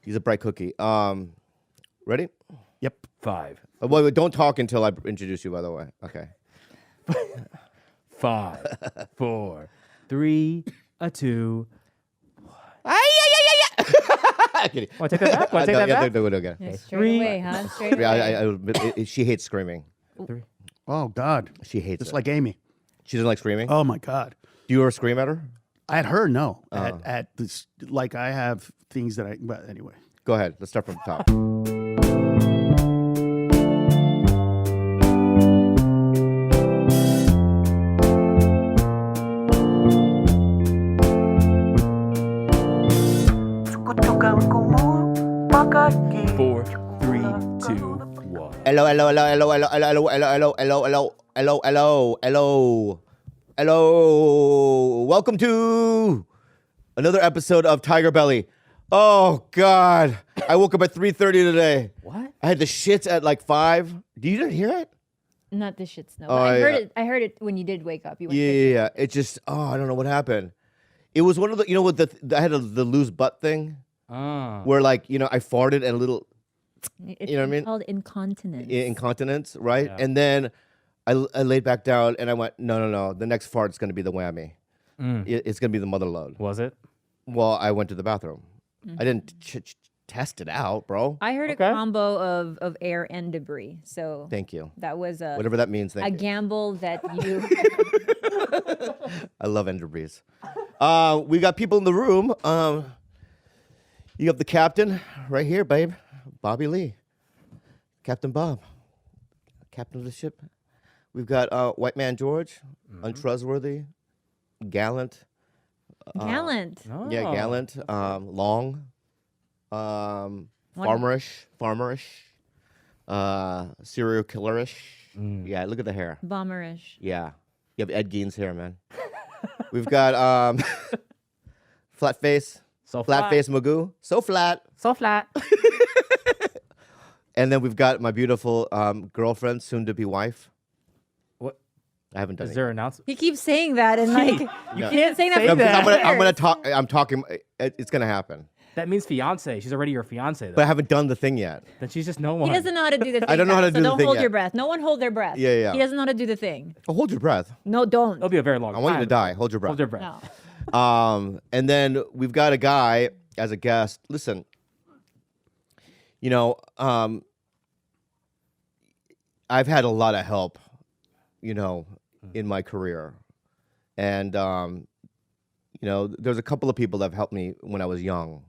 He's a bright cookie. Ready? Yep. 5. Wait, don't talk until I introduce you, by the way. Okay. 5, 4, 3, 2. Kidding. Want to take that back? Want to take that back? Do it again. Yeah, straight 3. away, huh? Straight away. She hates screaming. 3. Oh God. She hates Just it. like Amy. She doesn't like screaming? Oh my God. Do you ever scream at her? At her, no. At this, like I have things that I. But anyway. Go ahead. Let's start from the top. Four, 3, 2, 1. Hello, hello, hello, hello, hello, hello, hello, hello, hello, hello, hello, hello, hello. Welcome to another episode of TigerBelly. Oh God, I woke up at 3:30 today. What? I had the shits at like 5. Do you didn't hear it? Not the shits, no. Oh, But I heard yeah. it. I heard it when you did wake up. You went Yeah. It just I don't know what happened. It was one of the with I had the loose butt thing where like I farted and a little It's You know what I mean? called incontinence. incontinence, right? Yeah. And then I laid back down and I went, no. The next fart's going to be the whammy. It's going to be the mother load. Was it? Well, I went to the bathroom. I didn't test it out, bro. I heard Okay. a combo of air and debris. So Thank you. that was a Whatever that means, thank you. gamble that you. I love Enderbreeze. We got people in the room. You have the captain right here, babe. Bobby Lee. Captain Bob. Captain of the ship. We've got White Man George. Untrustworthy. Gallant. Gallant. Oh. Yeah, gallant. Long. Farmerish. Serial killerish. Yeah, look at the hair. Bomberish. Yeah. You have Ed Gein's hair, man. We've got flat face. So Flat face Magoo. So flat. So flat. And then we've got my beautiful girlfriend, soon to be wife. What? I haven't done Is it. there an announcement? He keeps saying that and like you can't say that. say for that. I'm gonna years. talk. I'm talking. It's gonna happen. That means fiance. She's already your fiance, though. But I haven't done the thing yet. Then she's just no one. He doesn't know how to do the thing. I don't know how to so do the don't thing hold yet. your breath. No one hold their breath. Yeah. He doesn't know how to do the thing. Oh, hold your breath. No, don't. It'll be a very long I time. want you to die. Hold your breath. Hold your breath. No. And then we've got a guy as a guest. Listen, I've had a lot of help, in my career. And, there's a couple of people that have helped me when I was young,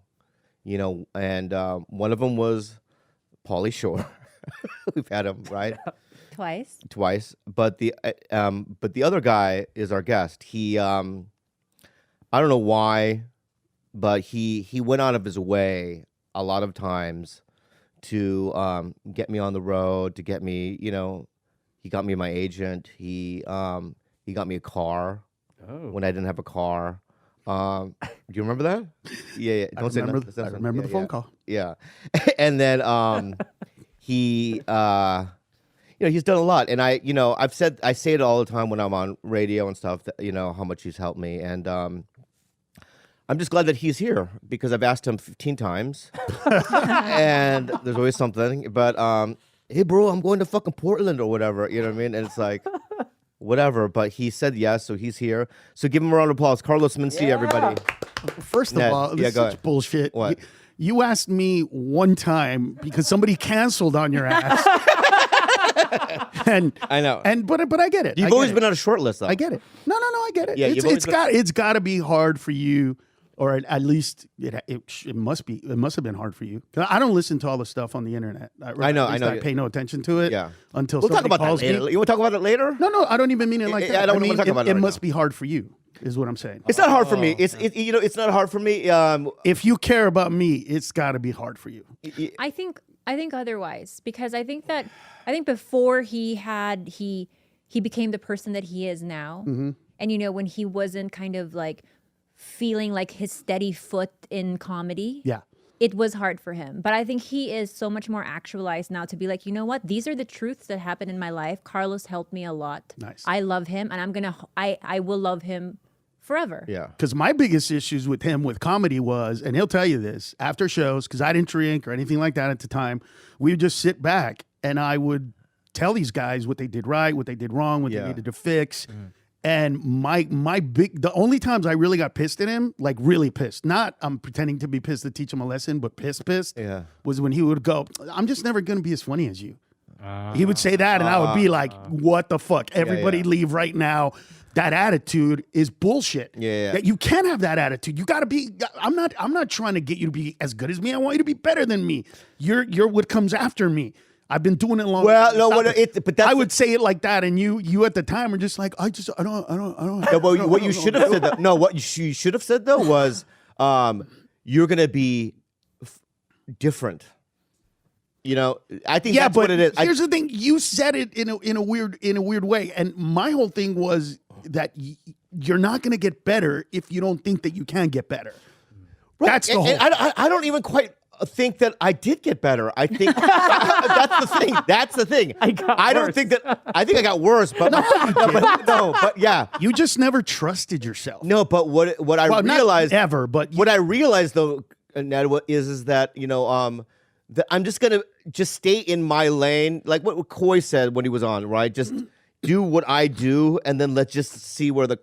and one of them was Pauly Shore. We've had him, right? Twice. But the other guy is our guest. He, I don't know why, but he went out of his way a lot of times to get me on the road, to get me, he got me my agent. He got me a car when I didn't have a car. Do you remember that? Yeah. I remember the phone call. Yeah. And then he he's done a lot. And I say it all the time when I'm on radio and stuff, that, how much he's helped me. And I'm just glad that he's here because I've asked him 15 times and there's always something. But hey, bro, I'm going to fucking Portland or whatever. You know what I mean? And it's like, whatever. But he said yes, so he's here. So give him a round of applause. Carlos Mencia, everybody. First of Ned, all, yeah, this is go such ahead. bullshit. What? You asked me one time because somebody canceled on your ass. And I know. But I get it. You've I get always it. been on a short list, though. I get it. No, I get it. Yeah, you've always it's got to be hard for you, or at least it must be. It must have been hard for you. 'Cause I don't listen to all the stuff on the internet. I know. I pay no attention to it. Yeah. Until We'll talk somebody about that calls later. me. You want to talk about it later? No, I don't even mean it like that. I don't wanna mean, talk about it it right must now. be hard for you, is what I'm saying. It's not hard for me. It's not hard for me. If you care about me, it's got to be hard for you. I think otherwise because I think before he became the person that he is now, and when he wasn't kind of like feeling like his steady foot in comedy, Yeah. it was hard for him. But I think he is so much more actualized now to be like, you know what? These are the truths that happened in my life. Carlos helped me a lot. Nice. I love him, and I will love him forever. Yeah. Because my biggest issues with him with comedy was, and he'll tell you this, after shows, because I didn't drink or anything like that at the time, we would just sit back and I would tell these guys what they did right, what they did wrong, what they needed to fix. And the only times I really got pissed at him, like really pissed, not I'm pretending to be pissed to teach him a lesson, but pissed, was when he would go, I'm just never going to be as funny as you. He would say that and I would be like, what the fuck? Everybody leave right now. That attitude is bullshit. That you can't have that attitude. You got to be. I'm not trying to get you to be as good as me. I want you to be better than me. You're what comes after me. I've been doing it long. Well, no, but that's I would say it like that, and you at the time were just like, I don't. No, but what you should have said. What you should have said though was, you're gonna be different. You know, I think that's what it is. Here's the thing: you said it in a weird way, and my whole thing was that you're not going to get better if you don't think that you can get better. Right. That's the whole. And I don't even quite think that I did get better. I think that's the thing. That's the thing. I don't think that. I think I got worse, but but yeah, you just never trusted yourself. No, but what I realized not ever, but what I realized though, Ned, is that that I'm just gonna stay in my lane, like what Coy said when he was on, right? Just do what I do, and then let's just see where the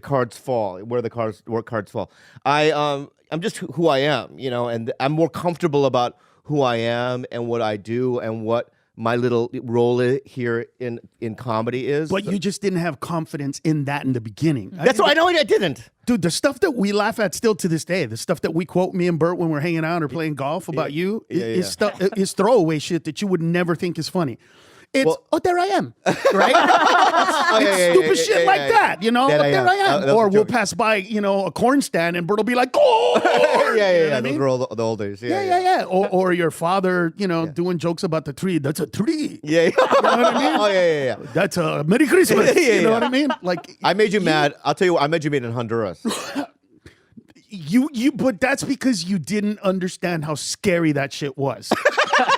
cards fall, where cards fall. I'm just who I am, and I'm more comfortable about who I am and what I do and what my little role here in comedy is. But you just didn't have confidence in that in the beginning. That's what I know. I didn't. Dude, the stuff that we laugh at still to this day, the stuff that we quote me and Bert when we're hanging out or playing golf about you is throwaway shit that you would never think is funny. It's, there I am, right? It's stupid shit like that, there I am. Or we'll pass by, a corn stand and Bert will be like, oh! Yeah. Those were all the old days. Yeah. Or your father, doing jokes about the tree. That's a tree. Yeah. You know what I mean? Oh, yeah. That's a Merry Christmas. You know what I mean? Like, I made you mad. I'll tell you what, I made you mad in Honduras. But that's because you didn't understand how scary that shit was.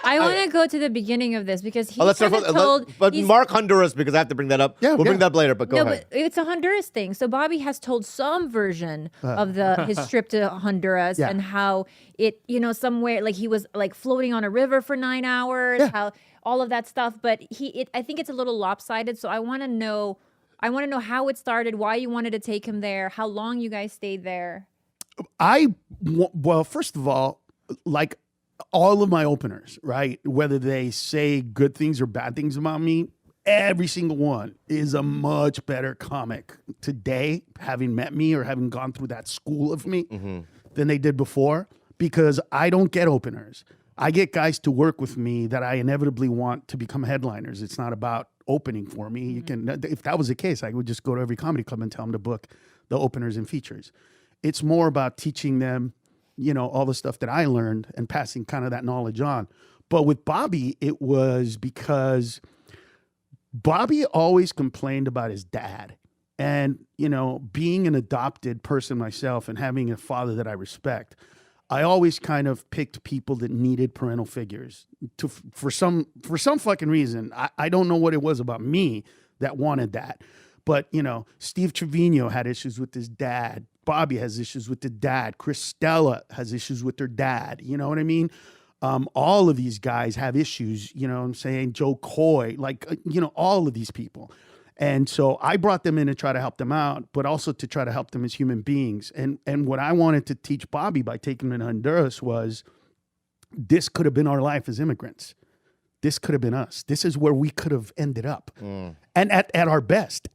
I want to go to the beginning of this because he's Mark Honduras, because I have to bring that up. We'll bring that up later, but go ahead. But it's a Honduras thing. So Bobby has told some version of his trip to Honduras and how it, somewhere like he was like floating on a river for 9 hours, how all of that stuff. But I think it's a little lopsided. So I want to know how it started, why you wanted to take him there, how long you guys stayed there. Well, first of all, like all of my openers, right? Whether they say good things or bad things about me, every single one is a much better comic today, having met me or having gone through that school of me than they did before, because I don't get openers. I get guys to work with me that I inevitably want to become headliners. It's not about opening for me. You can, if that was the case, I would just go to every comedy club and tell them to book the openers and features. It's more about teaching them, all the stuff that I learned and passing kind of that knowledge on. But with Bobby, it was because Bobby always complained about his dad. And, being an adopted person myself and having a father that I respect, I always kind of picked people that needed parental figures for some fucking reason. I don't know what it was about me that wanted that. But, Steve Trevino had issues with his dad. Bobby has issues with the dad. Chris Stella has issues with their dad. You know what I mean? All of these guys have issues, I'm saying? Joe Coy, all of these people. And so I brought them in to try to help them out, but also to try to help them as human beings. And what I wanted to teach Bobby by taking him to Honduras was this could have been our life as immigrants. This could have been us. This is where we could have ended up. And at our best,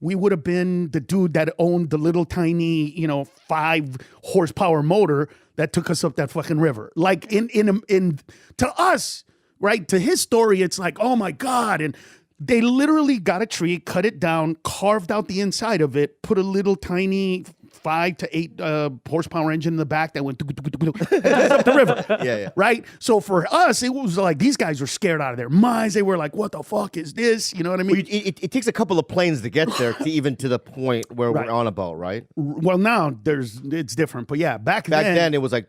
we would have been the dude that owned the little tiny, 5 horsepower motor that took us up that fucking river. Like in to us, right? To his story, it's like, oh my God. And they literally got a tree, cut it down, carved out the inside of it, put a little tiny 5 to 8 horsepower engine in the back that went up the river. Yeah. Right? So for us, it was like these guys were scared out of their minds. They were like, what the fuck is this? You know what I mean? Well, it takes a couple of planes to get there to the point where Right. we're on a boat, right? Well, now it's different. But yeah, back then it was like,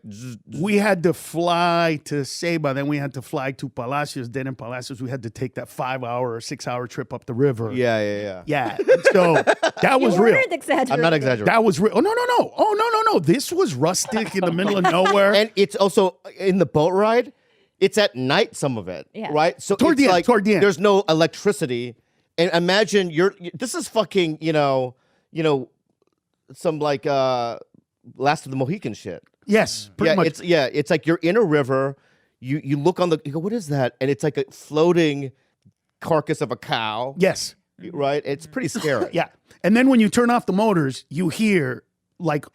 we had to fly to Ceiba. Then we had to fly to Palacios. Then in Palacios, we had to take that 5-hour or 6-hour trip up the river. yeah. Yeah. So that was You real. weren't exaggerating. I'm not exaggerating. That was real. Oh, no. Oh, no. This was rustic in the middle of nowhere. And it's also in the boat ride. It's at night, some of it, Yeah. right? So Toward it's the end, like toward the end. there's no electricity. And imagine this is fucking, some like Last of the Mohican shit. Yes, pretty much. It's like you're in a river. You look you go, what is that? And it's like a floating carcass of a cow. Yes. Right? It's pretty scary. Yeah. And then when you turn off the motors, you hear like,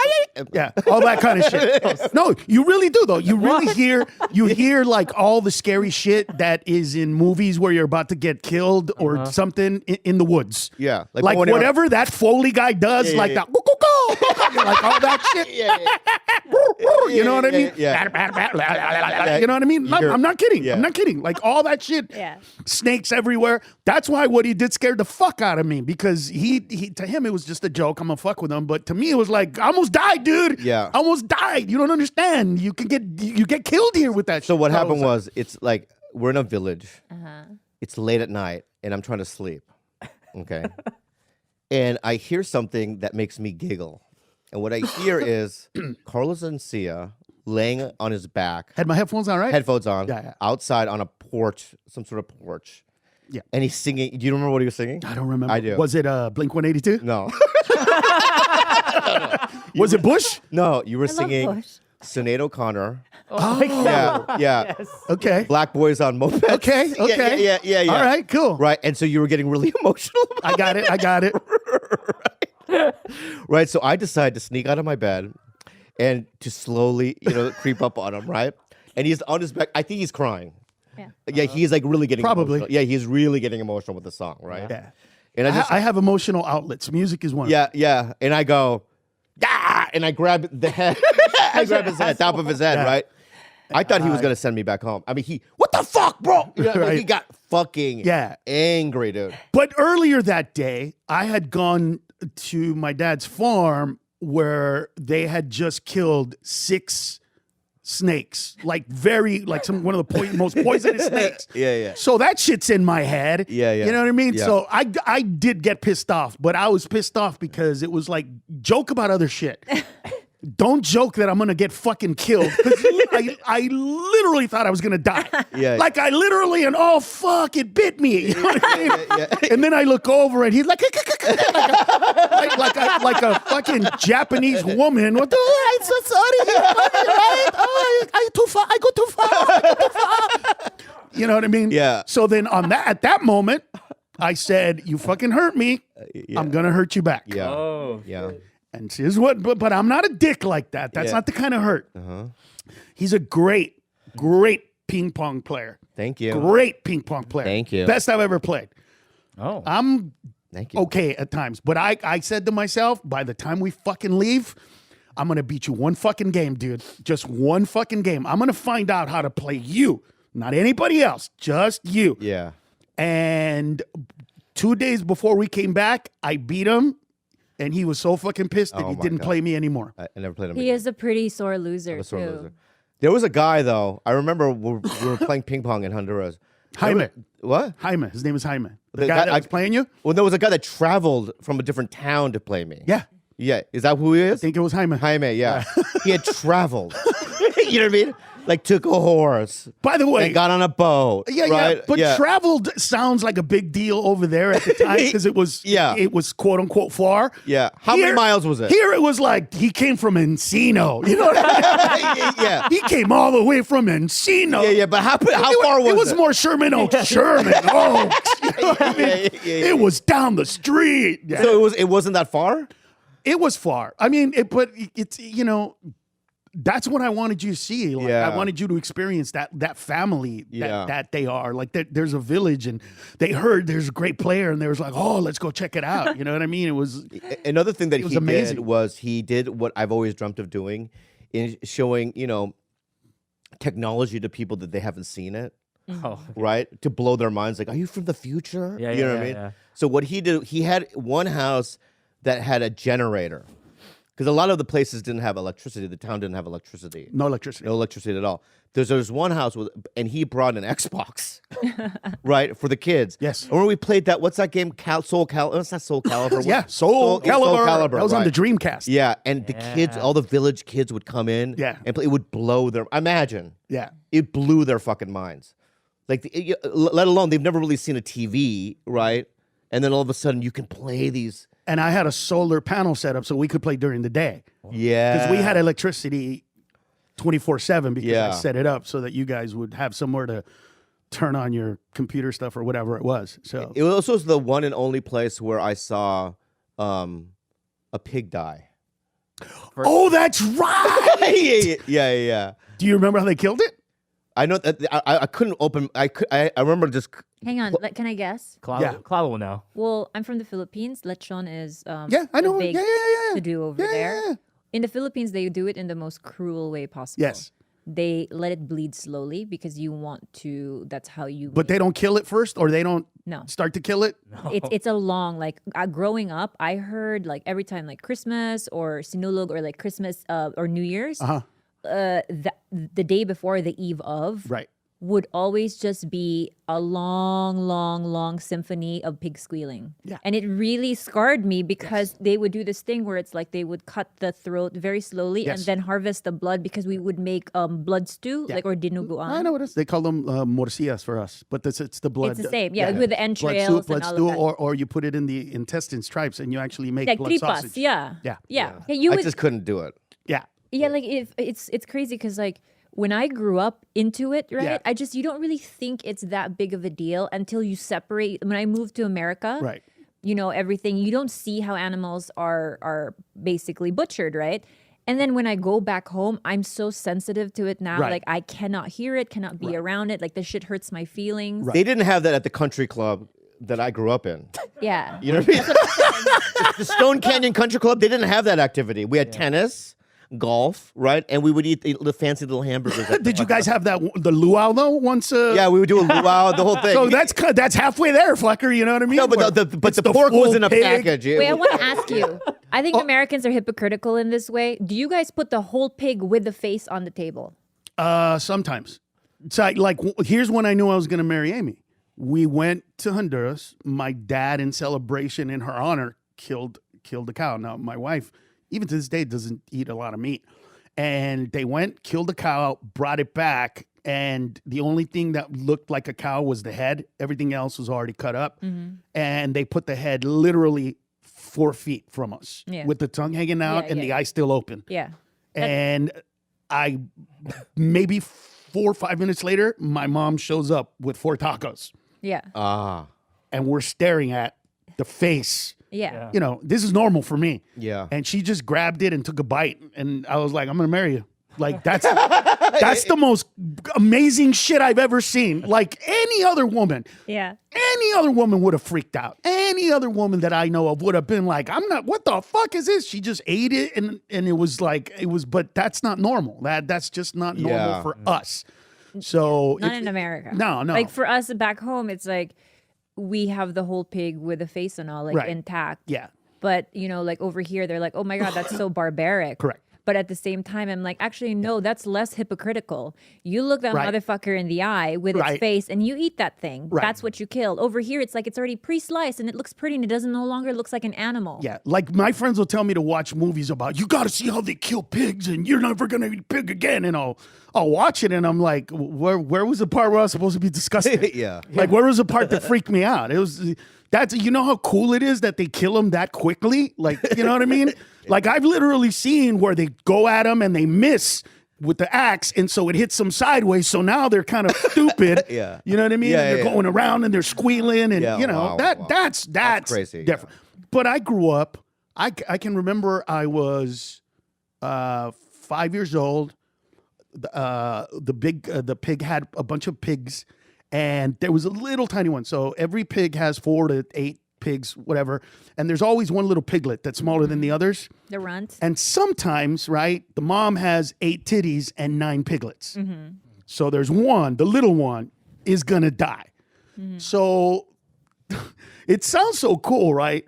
all that kind of shit. No, you really do though. You really hear like all the scary shit that is in movies where you're about to get killed or something in the woods. Yeah. Like when whatever that Foley guy does, like that, like all that shit. You know what I mean? Yeah. You know what I mean? I'm not kidding. Yeah. I'm not kidding. Like all that shit. Yeah. Snakes everywhere. That's why what he did scared the fuck out of me, because he to him it was just a joke. I'm gonna fuck with him, but to me it was like I almost died, dude. Yeah. I almost died. You don't understand. You get killed here with that. So shit. what I happened like, was it's like we're in a village. Uh-huh. It's late at night and I'm trying to sleep. Okay. And I hear something that makes me giggle. And what I hear is Carlos Mencia laying on his back, had my headphones on, right? headphones on, Yeah. outside on a porch, some sort of porch. Yeah. And he's singing. Do you remember what he was singing? I don't remember. I do. Was it Blink 182? No. Was it Bush? No, you were I love singing Bush. Sinead O'Connor. Oh, my God. Yeah. Yes. Okay. Black Boys on Mopeds. Okay. Okay. Yeah. All right. Cool. Right. And so you were getting really emotional about I got it. Right. So I decided to sneak out of my bed and to slowly, creep up on him. Right. And he's on his back. I think he's crying. Yeah. Yeah. He's like really getting Probably. emotional. Yeah. He's really getting emotional with the song. Right. Yeah. And I have emotional outlets. Music is one. Yeah. And I go, yeah. And I grab the head. I grab his head, top of his head. Yeah. Right. I thought he was going to send me back home. I mean, what the fuck, bro? Right. He got fucking angry, dude. But earlier that day, I had gone to my dad's farm where they had just killed 6 snakes, like one of the most poisonous snakes. Yeah. So that shit's in my head. Yeah. You know what I mean? Yeah. So I did get pissed off, but I was pissed off because it was like, joke about other shit. Don't joke that I'm gonna get fucking killed. I literally thought I was gonna die. Yeah. Like I literally, and oh fuck, it bit me. You know what I mean? Yeah. And then I look over and he's like like a fucking Japanese woman. What the? I'm so sorry. Right? Oh, I too far. I go too far. You know what I mean? Yeah. So then at that moment, I said, "You fucking hurt me. I'm gonna hurt you back." Yeah. Oh, Yeah. And here's what, but I'm not a dick like that. That's Yeah. not the kind of hurt. Uh-huh. He's a great ping pong player. Thank you. Great ping pong player. Thank you. Best I've ever played. Oh. I'm Thank you. okay at times, but I said to myself, by the time we fucking leave, I'm gonna beat you one fucking game, dude. Just one fucking game. I'm gonna find out how to play you, not anybody else, just you. Yeah. And 2 days before we came back, I beat him. And he was so fucking pissed that Oh he my didn't God. play me anymore. I never played him. He again. is a pretty sore loser, A sore too. loser. There was a guy though. I remember we were playing ping pong in Honduras. Jaime. What? Jaime. His name is Jaime. The The guy guy- that was playing you? Well, there was a guy that traveled from a different town to play me. Yeah. Yeah. Is that who he is? I think it was Jaime. Jaime. Yeah. He had traveled. You know what I mean? Like took a horse By the way, and got on a boat. yeah, right? yeah. But traveled sounds like a big deal over there at the time because it was quote unquote far. Yeah. How many miles was it? Here it was like he came from Encino. You know what I mean? Yeah. He came all the way from Encino. Yeah. But how far was it? It was more Sherman Oaks. Sherman Oaks. You know what I mean? Yeah. It was down the street. Yeah. So it wasn't that far? It was far. I mean, but it's that's what I wanted you to see. Like, Yeah. I wanted you to experience that family Yeah. that they are. Like there's a village, and they heard there's a great player, and they was like, oh, let's go check it out. You know what I mean? It was Another thing that was he amazing. did was he did what I've always dreamt of doing, in showing technology to people that they haven't seen it. Oh, Right, to blow their minds, like, are you from the future? Yeah, you know yeah, what I yeah, mean. yeah. So what he did, he had one house that had a generator, because a lot of the places didn't have electricity. The town didn't have electricity. no electricity. No electricity at all. There's one house and he brought an Xbox, right, for the kids. Yes. Or when we played that, what's that game? Soul Calibur. It's not Soul Calibur. Yeah, Soul Calibur. That was on the right. Dreamcast. Yeah, and the kids, all the village kids would come in. Yeah. And play. It would blow their. Imagine. Yeah. It blew their fucking minds. Like, let alone they've never really seen a TV, right? And then all of a sudden you can play these. And I had a solar panel set up so we could play during the day. Yeah. Because we had electricity 24/7 because Yeah. I set it up so that you guys would have somewhere to turn on your computer stuff or whatever it was. So It also was the one and only place where I saw a pig die. oh, that's right. yeah. Do you remember how they killed it? I know that I couldn't open. I remember just. Hang on, can I guess? Yeah. Khalyla will know. Well, I'm from the Philippines. Lechon is Yeah, I know. a big Yeah. to do over Yeah, there. yeah. In the Philippines, they do it in the most cruel way possible. Yes. They let it bleed slowly because you want to. That's how you. But they don't kill it first, or they don't No. start to kill it. It's a long, like, growing up, I heard, like, every time, like, Christmas or Sinulog or, like, Christmas or New Year's, the day before, the eve of, Right. would always just be a long symphony of pig squealing. Yeah. And it really scarred me because they would do this thing where it's like they would cut the throat very slowly Yes. and then harvest the blood, because we would make blood stew, like, or dinuguan. I know what it is. They call them morcillas for us, but it's the blood. It's the same, yeah, with the entrails blood and all stew, of that. or you put it in the intestine stripes and you actually make Like blood tripas, sausage. yeah. Yeah. Yeah. You I would, just couldn't do it. Yeah. yeah, like, if it's crazy because, like, when I grew up into it, right? Yeah. You don't really think it's that big of a deal until you separate. When I moved to America, Right. Everything, you don't see how animals are basically butchered, right? And then when I go back home, I'm so sensitive to it now. Right. Like, I cannot hear it, cannot be around it. Like, the shit hurts my feelings. They didn't have that at the country club that I grew up in. Yeah. You know what I mean? The Stone Canyon Country Club, they didn't have that activity. We had tennis, golf, right? And we would eat the fancy little hamburgers. Did you guys have the luau though? Once? Yeah, we would do a luau, the whole thing. So that's halfway there, fucker. You know what I mean? no, but Where the it's pork was full in a pig. package. Wait, I want to ask you. I think Americans are hypocritical in this way. Do you guys put the whole pig with the face on the table? Sometimes. So here's when I knew I was going to marry Amy. We went to Honduras. My dad, in celebration in her honor, killed a cow. Now my wife, even to this day, doesn't eat a lot of meat. And they went, killed a cow, brought it back, and the only thing that looked like a cow was the head. Everything else was already cut up. And they put the head literally 4 feet from us, Yeah. with the tongue hanging out and yeah. the eye still open. Yeah. And I, maybe 4 or 5 minutes later, my mom shows up with 4 tacos, Yeah. and we're staring at the face. Yeah. You know, this is normal for me. Yeah. And she just grabbed it and took a bite, and I was like, I'm gonna marry you. Like, that's the most amazing shit I've ever seen. Like, any other woman would have freaked out. Any other woman that I know of would have been like, what the fuck is this? She just ate it, and it was like, but that's not normal. That's just not normal Yeah. for us. So Not in America. No. Like, for us back home, it's like we have the whole pig with the face and all, like, Right. intact. Yeah. But, like, over here, they're like, oh my God, that's so barbaric. Correct. But at the same time, I'm like, actually, no, that's less hypocritical. You look that Right. motherfucker in the eye with Right. its face and you eat that thing. Right. That's what you killed. Over here, it's like it's already pre-sliced and it looks pretty and it doesn't no longer looks like an animal. Yeah, like my friends will tell me to watch movies about, you got to see how they kill pigs and you're never going to eat pig again. And I'll watch it and I'm like, where was the part where I was supposed to be disgusted? Yeah. Like, where was the part that freaked me out? You know how cool it is that they kill them that quickly? Like, you know what I mean? Like, I've literally seen where they go at them and they miss with the axe, and so it hits them sideways. So now they're kind of stupid. Yeah. You know what I mean? Yeah, And they're yeah. going around and they're squealing, and Yeah, you know, wow. that's crazy, different. But I grew up. I can remember I was 5 5 years old. The pig had a bunch of pigs, and there was a little tiny one. So every pig has 4 to 8 pigs, whatever. And there's always one little piglet that's smaller than the others. The runt. And sometimes, right, the mom has 8 titties and 9 piglets. So there's one, the little one is gonna die. So it sounds so cool, right?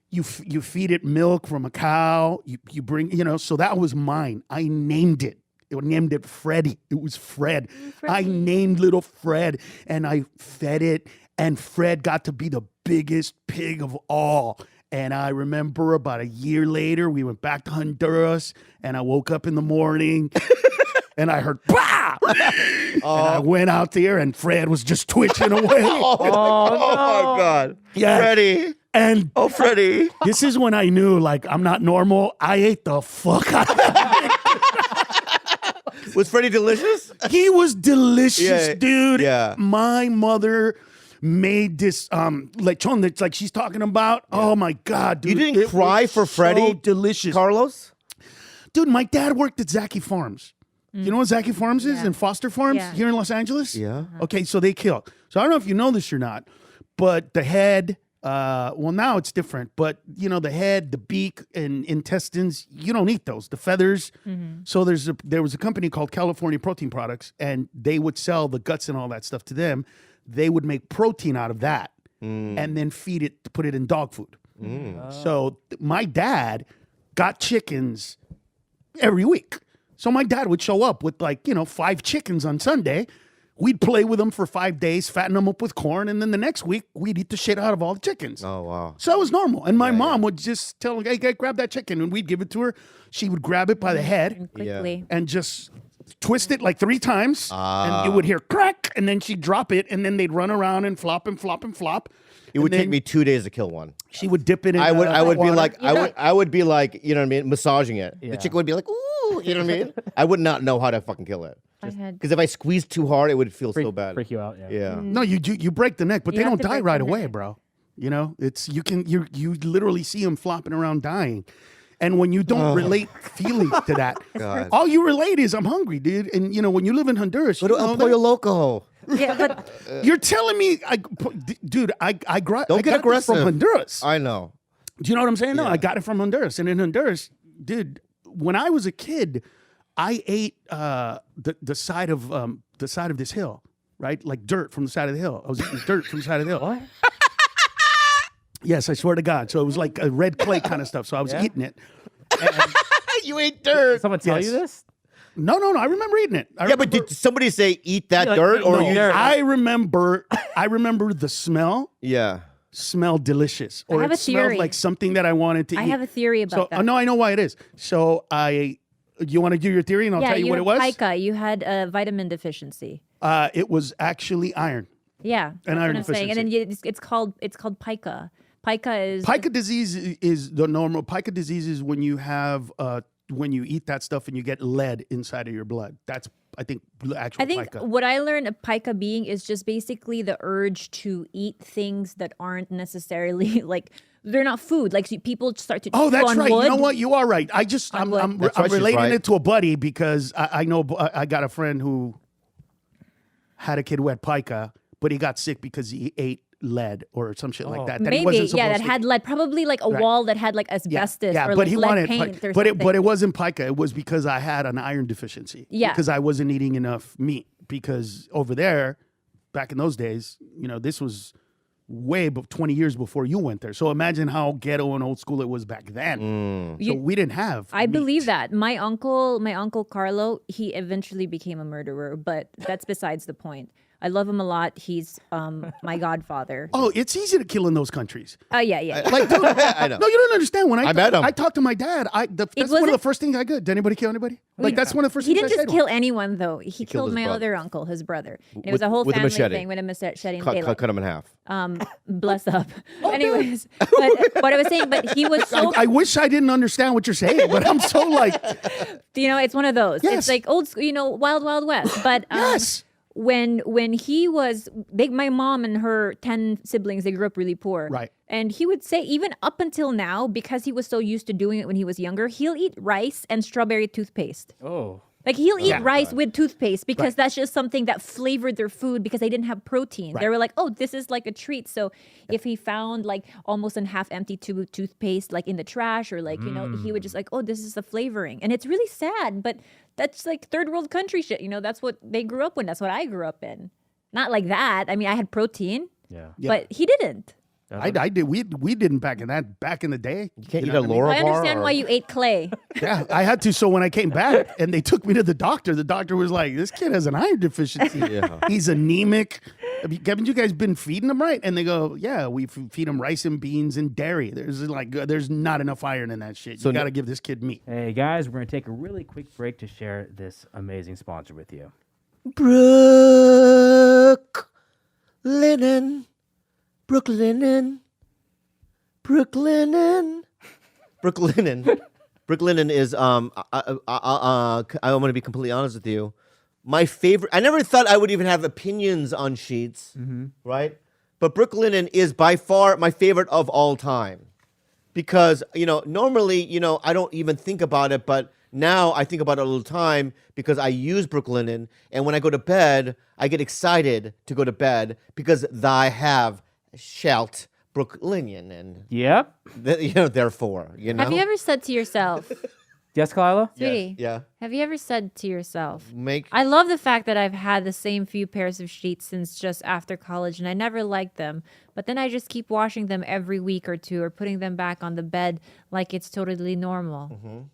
You feed it milk from a cow. You bring, so that was mine. I named it. I named it Freddy. It was Fred. I named little Fred, and I fed it, and Fred got to be the biggest pig of all. And I remember about a year later, we went back to Honduras, and I woke up in the morning, and I heard, bah! And I went out there, and Fred was just twitching away. Oh, my God. Yeah. Freddie. And Freddie. this is when I knew, like, I'm not normal. I ate the fuck out of it. Was Freddie delicious? He was delicious, Yeah, dude. yeah. My mother made this lechon that's like she's talking about. Yeah. Oh my God, dude. You didn't cry for Freddie? So delicious. Carlos? Dude, my dad worked at Zaki Farms. You know what Zaki Farms is? And Foster Farms here in Los Angeles? Yeah. Okay, so they kill. So I don't know if you know this or not, but the head, well, now it's different, but the head, the beak, and intestines, you don't eat those. The feathers. So there was a company called California Protein Products, and they would sell the guts and all that stuff to them. They would make protein out of that and then feed it, put it in dog food. So my dad got chickens every week. So my dad would show up with 5 chickens on Sunday. We'd play with them for 5 days, fatten them up with corn, and then the next week we'd eat the shit out of all the chickens. Oh, wow. So it was normal. And my mom would just tell her, hey, grab that chicken, and we'd give it to her. She would grab it by the head Quickly. and just twist it like 3 times, and you would hear crack, and then she'd drop it, and then they'd run around and flop and flop and flop. It would take me 2 days to kill one. She would dip it in. I would be water. like, I would be like, you know what I mean, massaging it. The chicken would be like, ooh, you know what I mean? I would not know how to fucking kill it. Because if I squeezed too hard, it would feel so bad. Freak you out, yeah. Yeah. No, you break the neck, but You they have don't to die break right the away, neck. bro. It's you literally see them flopping around dying. And when you don't relate feelings to that, all you relate is I'm hungry, dude. And when you live in Honduras, Go to El Pollo Loco. Yeah, but you're telling me, dude, I got Don't get this aggressive. from Honduras. I know. Do you know what I'm saying? No, I got it from Honduras. And in Honduras, dude, when I was a kid, I ate the side of this hill, right? Like dirt from the side of the hill. I was eating dirt from the side of the hill. What? Yes, I swear to God. So it was like a red clay kind of stuff. So I was eating it. You ate dirt. Did someone tell Yes. you this? No. I remember eating it. Yeah, but did somebody say eat that dirt? Or no. you? I remember the smell. Yeah. Smelled delicious, or have it a smelled theory. like something that I wanted to eat. I have a theory about So that. no, I know why it is. So you want to do your theory, and I'll tell you what it was. Pica. You had a vitamin deficiency. It was actually iron. Yeah, that's iron what I'm saying. And then it's called pica. Pica is Pica disease is the normal. Pica disease is when you have when you eat that stuff and you get lead inside of your blood. That's I think actual. I think pica. what I learned of pica being is just basically the urge to eat things that aren't necessarily like they're not food. Like people start to. Oh, chew that's on right. wood. You know what? You are right. I'm That's right, she's relating right. it to a buddy because I know I got a friend who had a kid who had pica, but he got sick because he ate lead or some shit like that. That he Maybe, wasn't yeah, that supposed to had lead. Probably like a wall that had like asbestos or but like he lead wanted, paint or but something. it wasn't pica. It was because I had an iron deficiency. Yeah. because I wasn't eating enough meat. Because over there, back in those days, this was way 20 years before you went there. So imagine how ghetto and old school it was back then. So we didn't have. I meat. believe that. My uncle Carlo, he eventually became a murderer, but that's besides the point. I love him a lot. He's my godfather. Oh, it's easy to kill in those countries. Yeah. Like, dude, I know. no, you don't understand. When I met him. I talked to my dad. That's one of wasn't- the first things I did. Did anybody kill anybody? Like that's one of the first He things didn't I just said. kill anyone though. He killed his my brother. other uncle, his brother. And it was a whole with a family machete. thing with a machete and Cut him in half. bless up. Anyways, but what I was saying, but he was so I wish I didn't understand what you're saying, but I'm so like, it's one of those. Yes. It's like old school, Wild Wild West. But yes. when he was my mom and her 10 siblings, they grew up really poor. Right. And he would say, even up until now, because he was so used to doing it when he was younger, he'll eat rice and strawberry toothpaste. Oh. Like he'll eat rice with toothpaste because that's just something that flavored their food because they didn't have protein. They were like, oh, this is like a treat. So if he found like almost a half empty tube of toothpaste like in the trash or like, you know, he would just like, oh, this is the flavoring. And it's really sad, but that's like third world country shit. You know, that's what they grew up in. That's what I grew up in. Not like that. I mean, I had protein, but he didn't. I did. We didn't back in the day. You can't eat know a what I mean? Laura I bar. understand why you ate clay. Yeah, I had to. So when I came back and they took me to the doctor was like, "This kid has an iron deficiency. He's anemic. Haven't you guys been feeding him right?" And they go, "Yeah, we feed him rice and beans and dairy. There's not enough iron in that shit. So you got to give this kid meat." Hey, guys, we're going to take a really quick break to share this amazing sponsor with you. Brooklinen. Brooklinen is I want to be completely honest with you. My favorite. I never thought I would even have opinions on sheets, right? But Brooklinen is by far my favorite of all time, because normally I don't even think about it, but now I think about it all the time because I use Brooklinen, and when I go to bed, I get excited to go to bed because I have shalt Brooklinen, and Yep. therefore, Have you ever said to yourself, Yes, Khalyla? sweetie, yeah, have you ever said to yourself, make I love the fact that I've had the same few pairs of sheets since just after college and I never liked them, but then I just keep washing them every week or two or putting them back on the bed like it's totally normal.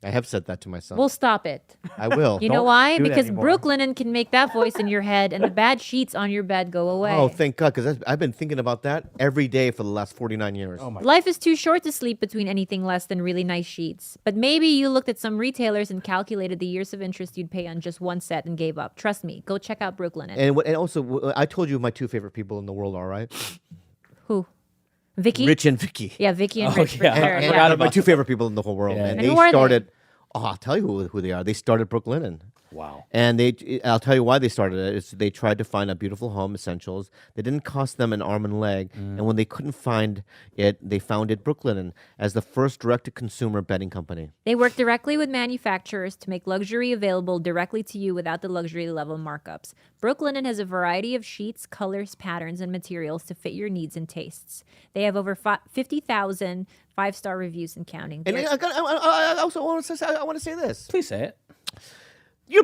I have said that to myself. We'll stop it. I will. You know Don't why? do that Because anymore. Brooklinen can make that voice in your head and the bad sheets on your bed go away. Oh, thank God, because I've been thinking about that every day for the last 49 years. Oh, my. Life is too short to sleep between anything less than really nice sheets. But maybe you looked at some retailers and calculated the years of interest you'd pay on just one set and gave up. Trust me, go check out Brooklinen. And also, I told you my two favorite people in the world are, right? Who? Vicky? Rich and Vicky. Yeah, Vicky and Oh, Rich. for yeah. sure, And yeah. my two favorite people in the whole world. Yeah. And And they who are they? started, I'll tell you who they are. They started Brooklinen. Wow. And I'll tell you why they started it. It's they tried to find a beautiful home essentials. They didn't cost them an arm and leg. And when they couldn't find it, they founded Brooklinen as the first direct-to-consumer bedding company. They work directly with manufacturers to make luxury available directly to you without the luxury level markups. Brooklinen has a variety of sheets, colors, patterns, and materials to fit your needs and tastes. They have over 50,000 five-star reviews and counting. And I also want to say this. Please say it.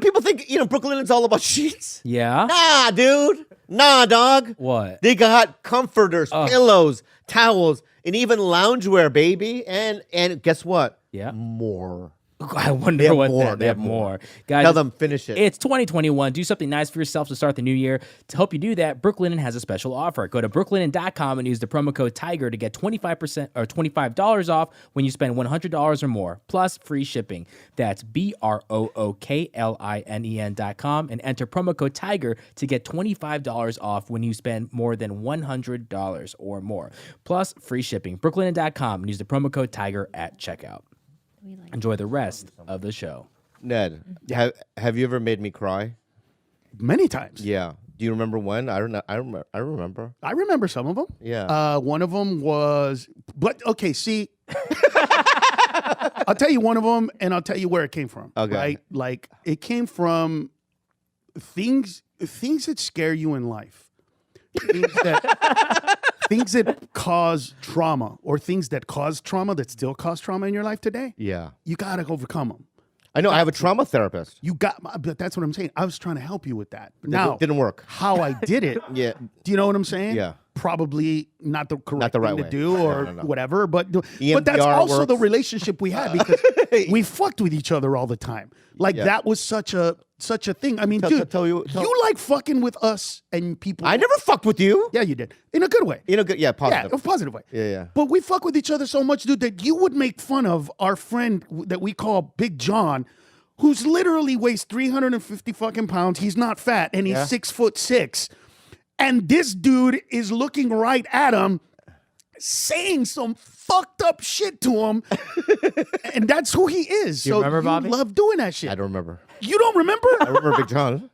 People think Brooklinen's all about sheets. Yeah. Nah, dude. Nah, dog. What? They got comforters, pillows, towels, and even loungewear, baby. And guess what? Yeah. More. I wonder have what more. they have more. Guys, Tell them finish it. It's 2021. Do something nice for yourself to start the new year. To help you do that, Brooklinen has a special offer. Go to brooklinen.com and use the promo code TIGER to get 25% or $25 off when you spend $100 or more, plus free shipping. That's BROOKLINEN.com and enter promo code TIGER to get $25 off when you spend more than $100 or more, plus free shipping. Brooklinen.com and use the promo code TIGER at checkout. Enjoy the rest of the show. Ned, have you ever made me cry? Many times. Yeah. Do you remember when? I don't know. I remember. I remember some of them. Yeah. One of them was, but okay, see, I'll tell you one of them, and I'll tell you where it came from. Okay. Right? Like it came from things that scare you in life, things that cause trauma, or things that cause trauma that still cause trauma in your life today. Yeah. You gotta overcome them. I know. I have a trauma therapist. But that's what I'm saying. I was trying to help you with that. Now, It didn't work. how I did it. Yeah. Do you know what I'm saying? Yeah. Probably not the correct the right thing way. to do, or No. whatever. But that's EMDR also the works. relationship we had, because we fucked with each other all the time. Like that was such a thing. I mean, dude, tell- you like fucking with us and people. I never fucked with you. Yeah, you did in a good way. Good. Yeah. Positive. Yeah, a positive way. Yeah. But we fuck with each other so much, dude, that you would make fun of our friend that we call Big John, who's literally weighs 350 fucking pounds. He's not fat, and he's 6'6". And this dude is looking right at him, saying some fucked up shit to him, and that's who he is. You so remember, you Bobby? love doing that shit. I don't remember. You don't remember? I remember Big John.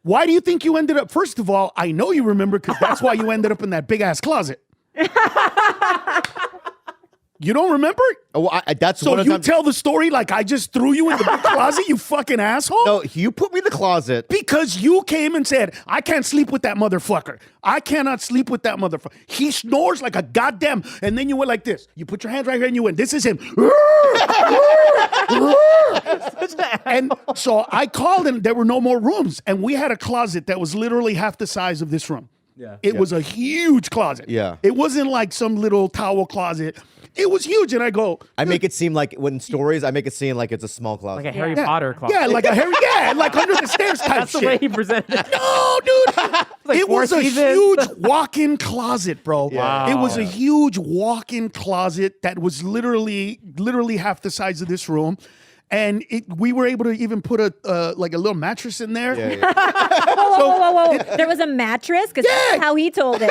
Why do you think you ended up? First of all, I know you remember because that's why you ended up in that big ass closet. You don't remember? Oh, that's So one of you them. tell the story like I just threw you in the big closet, you fucking asshole? No, you put me in the closet. Because you came and said, I can't sleep with that motherfucker. I cannot sleep with that motherfucker. He snores like a goddamn. And then you went like this. You put your hands right here and you went, this is him. And so I called and there were no more rooms. And we had a closet that was literally half the size of this room. Yeah. It was a huge closet. Yeah. It wasn't like some little towel closet. It was huge. And I go, I make it seem like when stories, I make it seem like it's a small closet. Like a Harry Potter closet. yeah, like a Harry, like under the stairs type That's shit. the way he presented it. No, dude. It Four was a Seasons. huge walk-in closet, bro. Wow. It was a huge walk-in closet that was literally half the size of this room. And we were able to even put a like a little mattress in there. Yeah. Whoa. There was a mattress? Because that's how he told it.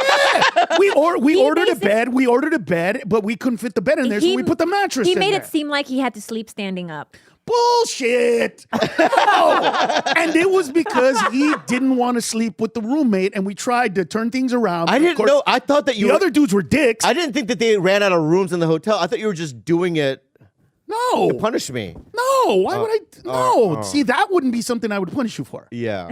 We ordered a basically- bed. We ordered a bed, but we couldn't fit the bed in there, so we put the mattress He in made there. it seem like he had to sleep standing up. Bullshit. No. And it was because he didn't want to sleep with the roommate, and we tried to turn things around. I Of didn't course, know. I thought that you the were, other dudes were dicks. I didn't think that they ran out of rooms in the hotel. I thought you were just doing it No. to punish me. No. Why would I? No. See, that wouldn't be something I would punish you for. Yeah.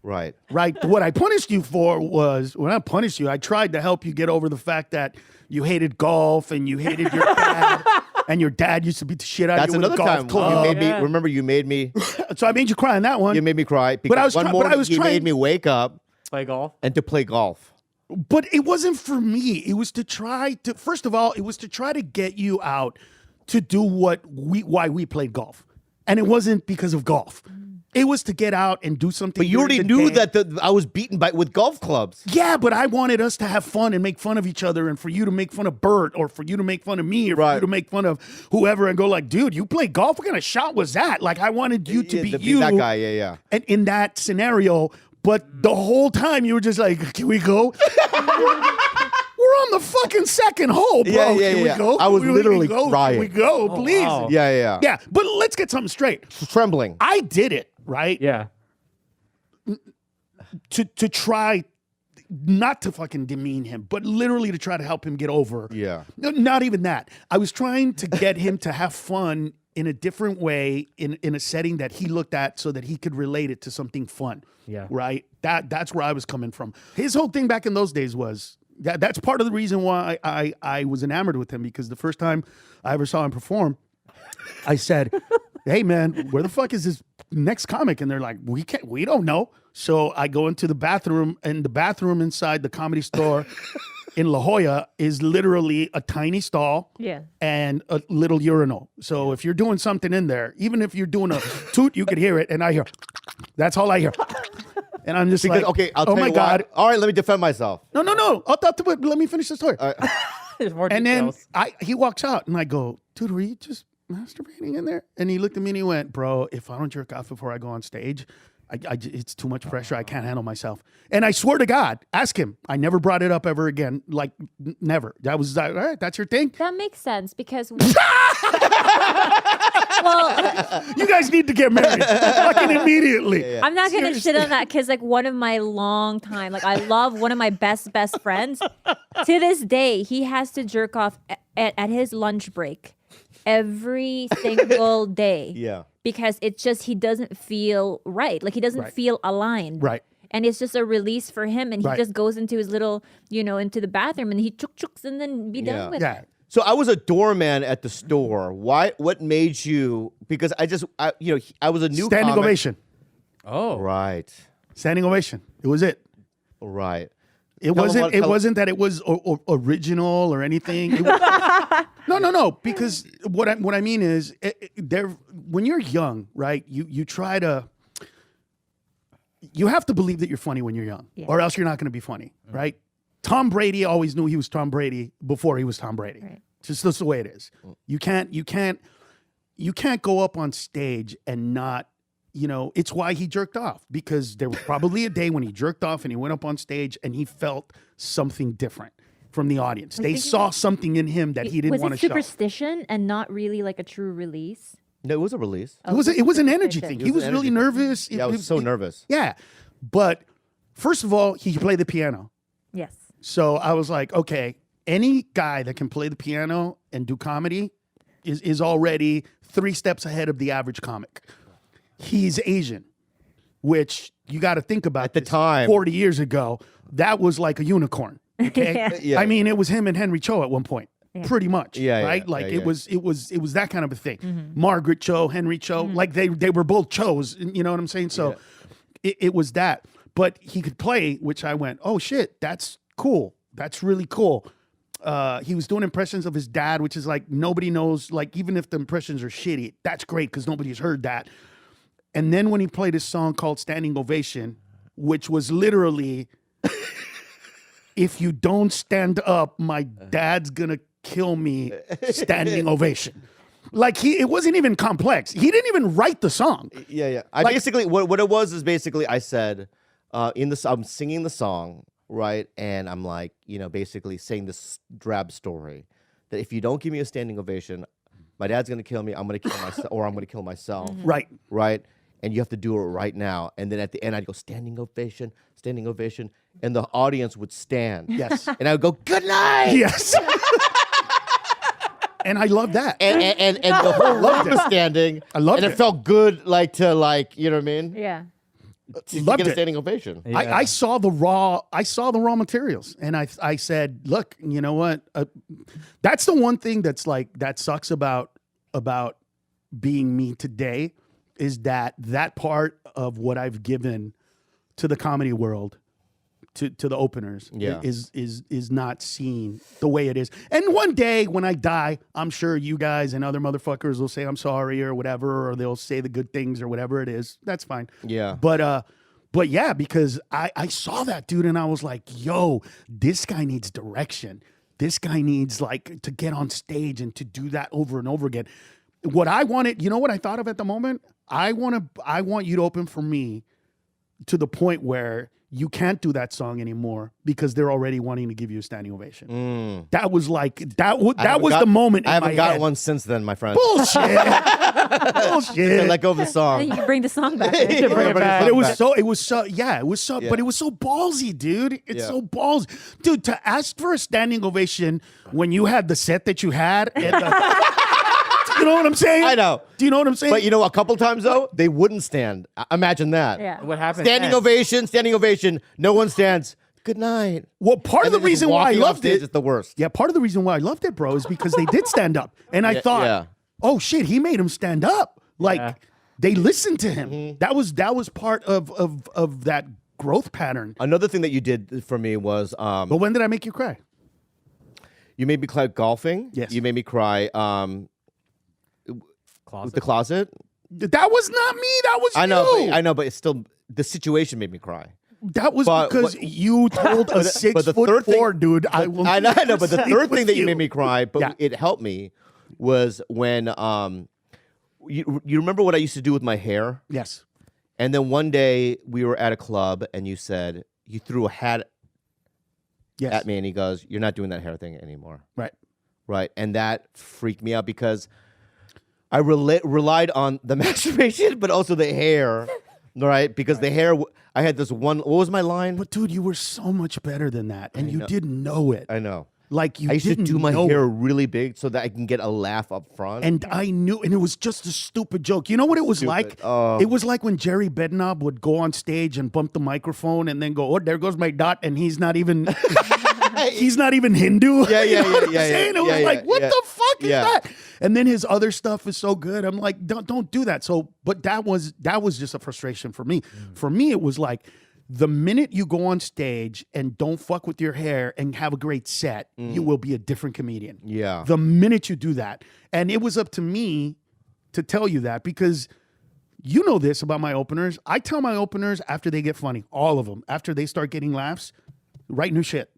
Right. Right. What I punished you for was, when I punished you, I tried to help you get over the fact that you hated golf and you hated your dad. And your dad used to beat the shit out That's of you with another a golf time. club. You made me. Remember, you made me. So I made you cry on that one. You made me cry because I was one try- but I morning was he trying- made me wake up Play golf. and to play golf. But it wasn't for me. It was to try to, first of all, it was to try to get you out to do why we played golf. And it wasn't because of golf. It was to get out and do something. But you during already the knew day. that I was beaten with golf clubs. Yeah, but I wanted us to have fun and make fun of each other, and for you to make fun of Bert, or for you to make fun of me, or for Right. you to make fun of whoever, and go like, dude, you play golf? What kind of shot was that? Like, I wanted you to be you. That guy. Yeah. And in that scenario, but the whole time you were just like, can we go? We're on the fucking second hole, bro. Yeah. Can we go? I was Can we literally go? crying. Can we go, please? wow. Yeah. Yeah, but let's get something straight. Trembling. I did it, right? Yeah. To try not to fucking demean him, but literally to try to help him get over. Yeah. No, not even that. I was trying to get him to have fun in a different way, in a setting that he looked at, so that he could relate it to something fun. Yeah. Right? That's where I was coming from. His whole thing back in those days was that's part of the reason why I was enamored with him, because the first time I ever saw him perform, I said, hey man, where the fuck is this next comic? And they're like, we don't know. So I go into the bathroom, and the bathroom inside the Comedy Store in La Jolla is literally a tiny stall Yeah. and a little urinal. So if you're doing something in there, even if you're doing a toot, you could hear it. And I hear, that's all I hear. And I'm just like, Okay, I'll oh tell my you God. why. All right, let me defend myself. No. Let me finish the story. There's more And then details. he walks out, and I go, dude, were you just masturbating in there? And he looked at me and he went, bro, if I don't jerk off before I go on stage, it's too much pressure. I can't handle myself. And I swear to God, ask him. I never brought it up ever again. Like, never. That was, all right, that's your thing? That makes sense because. Well, You guys need to get married. Fucking immediately. I'm not gonna shit on that because like one of my long time, like I love one of my best friends. To this day, he has to jerk off at his lunch break every single day. Yeah. Because it's just he doesn't feel right. Like he doesn't Right. feel aligned. Right. And it's just a release for him, and he Right. just goes into his little, into the bathroom, and he chooks and then be done with Yeah. it. So I was a doorman at the store. What made you? Because I was a new Standing comic. ovation. Oh. Right. Standing ovation. It was it. Right. It Tell 'em wasn't. what- It tell- wasn't that it was original or anything. It was, no. Because what I mean is, when you're young, right? You try to. You have to believe that you're funny when you're young, Yeah. or else you're not going to be funny, right? Tom Brady always knew he was Tom Brady before he was Tom Brady. Right. Just that's the way it is. You can't go up on stage and not. It's why he jerked off, because there was probably a day when he jerked off and he went up on stage and he felt something different from the audience. They thinking saw something in him that he didn't Was want it to show. superstition and not really like a true release? No, it was a release. It was an energy superstition. thing. It He was was an really energy thing. nervous. Yeah, I was so nervous. Yeah, But first of all, he can play the piano. Yes. So I was like, okay, any guy that can play the piano and do comedy is already 3 steps ahead of the average comic. He's Asian, which you got to think about. At the time. 40 years ago, that was like a unicorn. Okay, Yeah. Yeah. I mean, it was him and Henry Cho at one point, pretty much. Yeah, right. yeah, Like yeah, it was that kind of a thing. Margaret Cho, Henry Cho, like they were both Chos. You know what I'm saying? So it was that. But he could play, which I went, oh shit, that's cool. That's really cool. He was doing impressions of his dad, which is like nobody knows. Like even if the impressions are shitty, that's great because nobody's heard that. And then when he played his song called "Standing Ovation," which was literally, if you don't stand up, my dad's gonna kill me. Standing ovation. Like it wasn't even complex. He didn't even write the song. Yeah. I basically what it was is basically I said I'm singing the song, right? And I'm like, basically saying this drab story that if you don't give me a standing ovation, my dad's gonna kill me, I'm gonna kill myself, or I'm gonna kill myself. Right. Right? And you have to do it right now. And then at the end I'd go standing ovation, and the audience would stand. Yes. And I would go, good night. Yes. And I love that. And the whole room was standing. I loved and it. it felt good, you know what I mean? Yeah. To Loved get a it. standing ovation. Yeah. I saw the raw materials, and I said, look, you know what? That's the one thing that sucks about being me today is that part of what I've given to the comedy world, to the openers, Yeah. is not seen the way it is. And one day when I die, I'm sure you guys and other motherfuckers will say I'm sorry or whatever, or they'll say the good things or whatever it is. That's fine. Yeah. But yeah, because I saw that dude and I was like, yo, this guy needs direction. This guy needs to get on stage and to do that over and over again. What I wanted, you know what I thought of at the moment? I want you to open for me to the point where you can't do that song anymore because they're already wanting to give you a standing ovation. That was the moment. I haven't in my got head. one since then, my friend. Bullshit. I Bullshit. let go of the And song. you can bring the song back. Bring it back. But it was so, but it was so ballsy, dude. It's Yeah. so ballsy. Dude, to ask for a standing ovation when you had the set that you had. You know what I'm saying? I know. Do you know what I'm saying? But a couple times though, they wouldn't stand. Imagine that. Yeah. What happened? Standing ovation. No one stands. Good night. well, part of And the then just reason why I walking off loved stage it. is the worst. Yeah, part of the reason why I loved it, bro, is because they did stand up. And I thought, yeah. oh shit, he made him stand up. Like Yeah. they listened to him. Mm-hmm. That was part of that growth pattern. Another thing that you did for me was But when did I make you cry? you made me cry golfing. Yes. You made me cry Closet. with the closet. That was not me. That was you. I know, but it's still the situation made me cry. That was But because what- you told a but the 6'4" third dude, I will. I know, but the sleep third with thing that you made me cry, but Yeah. it helped me, was when you remember what I used to do with my hair? Yes. And then one day we were at a club and you threw a hat Yes. at me and he goes, "You're not doing that hair thing anymore." Right. Right. And that freaked me out because I relied on the masturbation, but also the hair. Right. Because the hair, I had this one, what was my line? But dude, you were so much better than that, and you didn't know it. I know. Like you I used to didn't do my know hair it. really big so that I can get a laugh up front. And I knew, and it was just a stupid joke. You know what it was like? Oh. It was like when Jerry Bednob would go on stage and bump the microphone and then go, "Oh, there goes my dot," and he's not even he's not even Hindu. Yeah, You know what I'm yeah, saying? yeah, It was yeah, like, what yeah. the fuck is Yeah. that? And then his other stuff is so good. I'm like, don't do that. So, but that was just a frustration for me. For me, it was like, the minute you go on stage and don't fuck with your hair and have a great set, you will be a different comedian. Yeah. The minute you do that. And it was up to me to tell you that because you know this about my openers. I tell my openers after they get funny, all of them, after they start getting laughs, write new shit.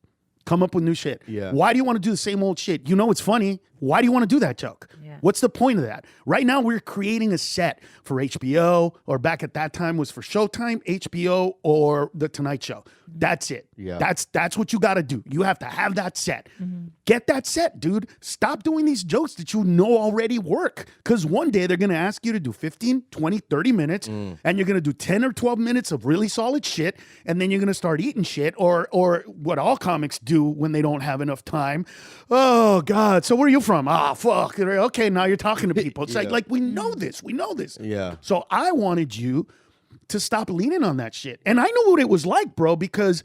Come up with new shit. Yeah. Why do you want to do the same old shit? You know it's funny. Why do you want to do that joke? Yeah. What's the point of that? Right now, we're creating a set for HBO, or back at that time was for Showtime, HBO, or The Tonight Show. That's it. Yeah. That's what you got to do. You have to have that set. Get that set, dude. Stop doing these jokes that you know already work. Because one day they're going to ask you to do 15, 20, 30 minutes, and you're going to do 10 or 12 minutes of really solid shit, and then you're going to start eating shit, or what all comics do when they don't have enough time. Oh, God. So where are you from? Ah, fuck. Okay, now you're talking to people. It's like we know this. We know this. Yeah. So I wanted you to stop leaning on that shit. And I know what it was like, bro, because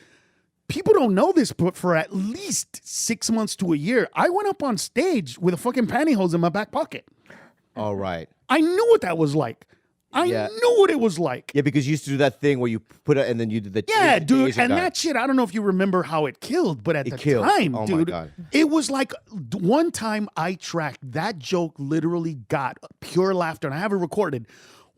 people don't know this, but for at least 6 months to a year, I went up on stage with a fucking pantyhose in my back pocket. All right. I knew what that was like. I knew what it was like. Yeah, because you used to do that thing where you put it and then you did the Yeah, the dude. Asian And guy. that shit, I don't know if you remember how it killed, but at the killed. time, Oh my dude, God. it was like one time I tracked that joke literally got pure laughter, and I have it recorded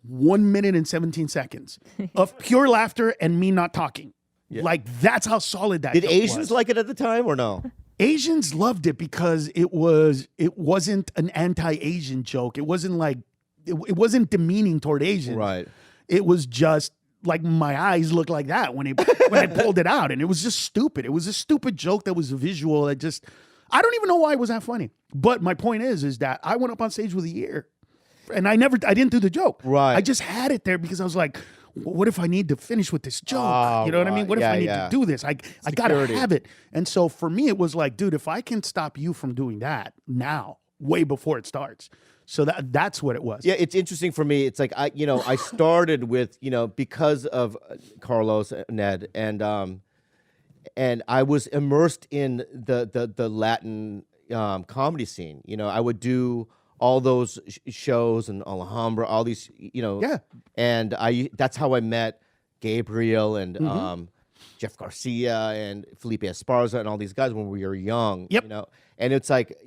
1 minute and 17 seconds of pure laughter and me not talking. Like, that's how solid that Did joke Asians was. like it at the time or no? Asians loved it because it wasn't an anti-Asian joke. It wasn't like it wasn't demeaning toward Asians. Right. It was just like my eyes looked like that when I pulled it out, and it was just stupid. It was a stupid joke that was a visual that just I don't even know why it was that funny. But my point is that I went up on stage with a year, and I didn't do the joke. Right. I just had it there because I was like, what if I need to finish with this joke? Oh, you know what I mean? right. What if Yeah, I need yeah. to do this? I got to Security. have it. And so for me, it was like, dude, if I can stop you from doing that now, way before it starts. So that's what it was. Yeah, it's interesting for me. It's like I started with, because of Carlos, Ned, and I was immersed in the Latin comedy scene. I would do all those shows and Alhambra, all these, Yeah. and that's how I met Gabriel and Jeff Garcia and Felipe Esparza and all these guys when we were young. Yep. And it's like,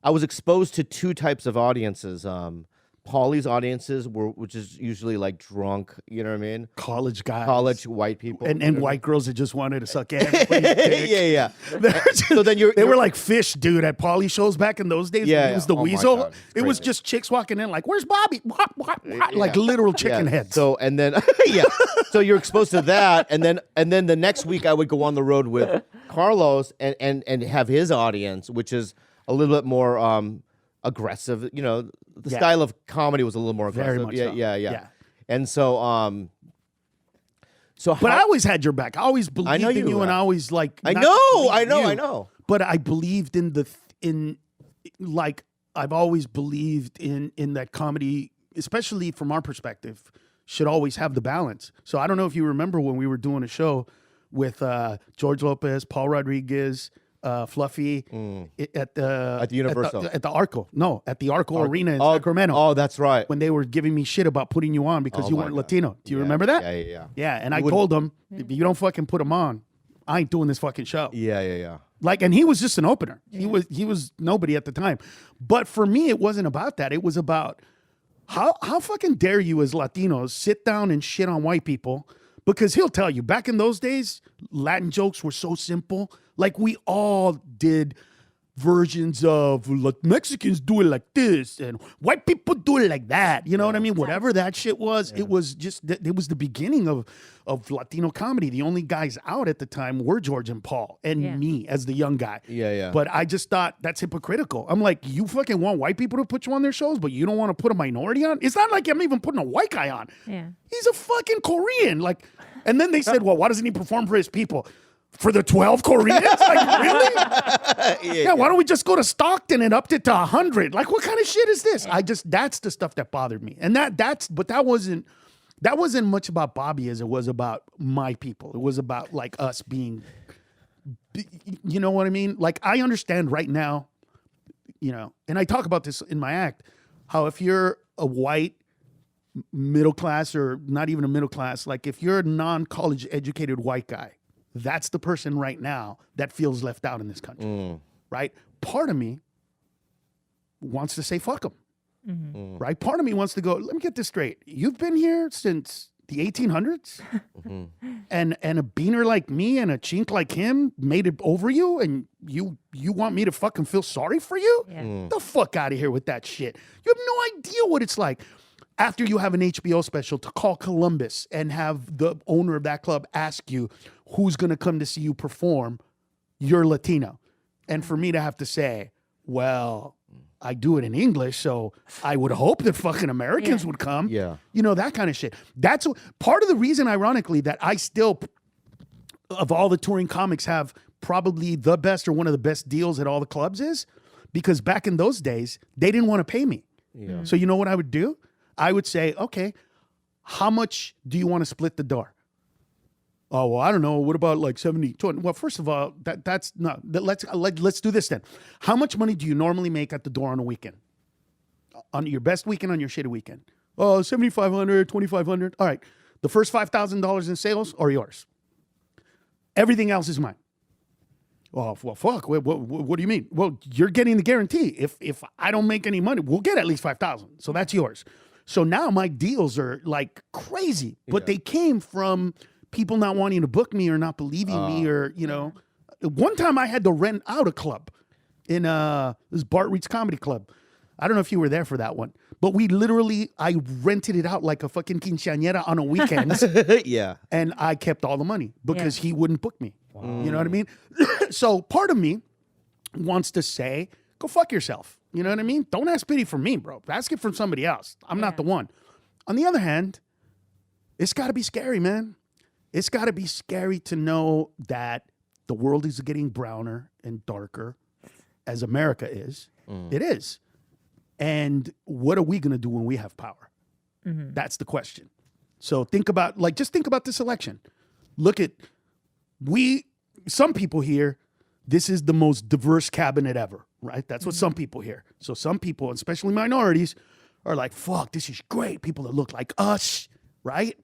I was exposed to two types of audiences. Paulie's audiences which is usually like drunk, you know what I mean? College guys. College white people. And white girls that just wanted to suck everybody's dick. yeah. So then they were like fish, dude, at Pauly shows back in those days. Yeah, when he was the oh my weasel. God, it's It was crazy. just chicks walking in like, "Where's Bobby?" Like literal chicken heads. So and then so you're exposed to that, and then the next week I would go on the road with Carlos and have his audience, which is a little bit more aggressive. The style of comedy was a little more aggressive. Very much so. Yeah. And so But I always had your back. I always believed know in you you, and have. I always like. I not know, believed I you, know. But I believed I've always believed in that comedy, especially from our perspective, should always have the balance. So I don't know if you remember when we were doing a show with George Lopez, Paul Rodriguez, Fluffy at the Universal. at the Arco. No, at the Arco Arena in Sacramento. Oh, that's right. When they were giving me shit about putting you on because Oh you my weren't God. Latino. Do you Yeah, remember that? Yeah. Yeah, and I told him, if you don't fucking put him on, I ain't doing this fucking show. Yeah. Like, and he was just an opener. He was nobody at the time. But for me, it wasn't about that. It was about how fucking dare you as Latinos sit down and shit on white people? Because he'll tell you, back in those days, Latin jokes were so simple. Like, we all did versions of Mexicans do it like this and white people do it like that. You know what I mean? Whatever that shit was, it was just, it was the beginning of Latino comedy. The only guys out at the time were George and Paul and me as the young guy. Yeah. But I just thought that's hypocritical. I'm like, you fucking want white people to put you on their shows, but you don't want to put a minority on? It's not like I'm even putting a white guy on. Yeah. He's a fucking Korean. Like, and then they said, well, why doesn't he perform for his people? For the 12 Koreans? Like, really? Yeah, why don't we just go to Stockton and upped it to 100? Like, what kind of shit is this? That's the stuff that bothered me. And that wasn't much about Bobby as it was about my people. It was about like us being, you know what I mean? Like, I understand right now, and I talk about this in my act, how if you're a white middle class or not even a middle class, like if you're a non-college educated white guy, that's the person right now that feels left out in this country, right? Part of me wants to say, fuck them, right? Part of me wants to go, let me get this straight. You've been here since the 1800s, and a beaner like me and a chink like him made it over you, and you want me to fucking feel sorry for you? Yeah. The fuck out of here with that shit. You have no idea what it's like after you have an HBO special to call Columbus and have the owner of that club ask you who's gonna come to see you perform. You're Latino, and for me to have to say, well, I do it in English, so I would hope that fucking Americans would come. Yeah. You know, that kind of shit. That's part of the reason, ironically, that I still, of all the touring comics, have probably the best or one of the best deals at all the clubs is because back in those days, they didn't want to pay me. Yeah. So you know what I would do? I would say, okay, how much do you want to split the door? Oh, well, I don't know. What about like 70, 20? Well, first of all, that's not. Let's do this then. How much money do you normally make at the door on a weekend? On your best weekend, on your shitty weekend? Oh, 7,500, 2,500. All right. The first $5,000 in sales are yours. Everything else is mine. Oh, well, fuck. What do you mean? Well, you're getting the guarantee. If I don't make any money, we'll get at least 5,000. So that's yours. So now my deals are like crazy, but they came from people not wanting to book me or not believing me, or, you know, one time I had to rent out a club in this Bart Reed's Comedy Club. I don't know if you were there for that one, but I rented it out like a fucking quinceañera on a weekend. Yeah. And I kept all the money because he wouldn't book me. You know what I mean? So part of me wants to say, go fuck yourself. You know what I mean? Don't ask pity from me, bro. Ask it from somebody else. I'm not the one. On the other hand, it's got to be scary, man. It's got to be scary to know that the world is getting browner and darker as America is. It is. And what are we going to do when we have power? That's the question. So think about this election. Look at, some people here, this is the most diverse cabinet ever, right? That's what some people hear. So some people, especially minorities, are like, fuck, this is great. People that look like us, right?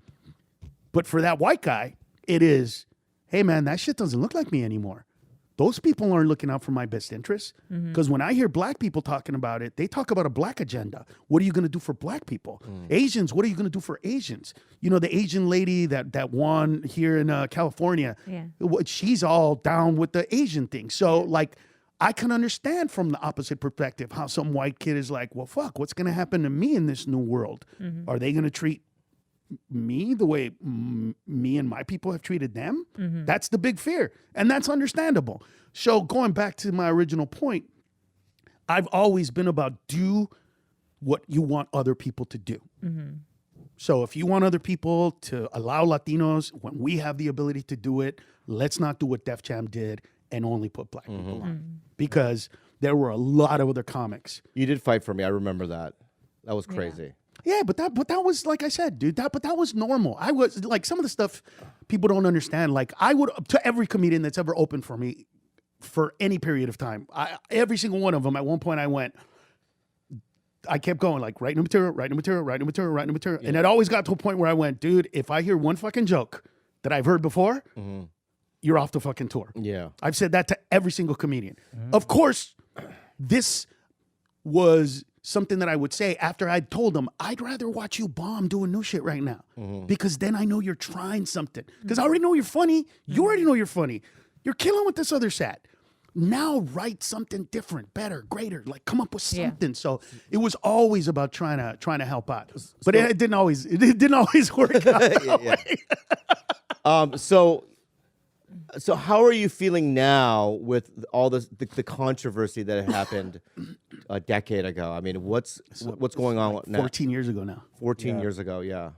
But for that white guy, it is, hey, man, that shit doesn't look like me anymore. Those people aren't looking out for my best interests. Because when I hear black people talking about it, they talk about a black agenda. What are you going to do for black people? Asians, what are you going to do for Asians? You know, the Asian lady that won here in California, she's all down with the Asian thing. So, like, I can understand from the opposite perspective how some white kid is like, well, fuck, what's going to happen to me in this new world? Are they going to treat me the way me and my people have treated them? That's the big fear, and that's understandable. So going back to my original point, I've always been about do what you want other people to do. So if you want other people to allow Latinos, when we have the ability to do it, let's not do what Def Jam did and only put black people on, because there were a lot of other comics. You did fight for me. I remember that. That was crazy. Yeah, but that was, like I said, dude, but that was normal. I was like, some of the stuff people don't understand. Like, I would, to every comedian that's ever opened for me for any period of time, every single one of them, at one point I kept going, like, writing material. And it always got to a point where I went, dude, if I hear one fucking joke that I've heard before, you're off the fucking tour. Yeah. I've said that to every single comedian. Of course, this was something that I would say after I'd told them, I'd rather watch you bomb doing new shit right now, because then I know you're trying something. Because I already know you're funny. You already know you're funny. You're killing with this other set. Now write something different, better, greater. Like, come up with something. So it was always about trying to help out. But it didn't always work out. So how are you feeling now with all the controversy that had happened a decade ago? I mean, what's going on now? 14 years ago now. 14 years ago, yeah.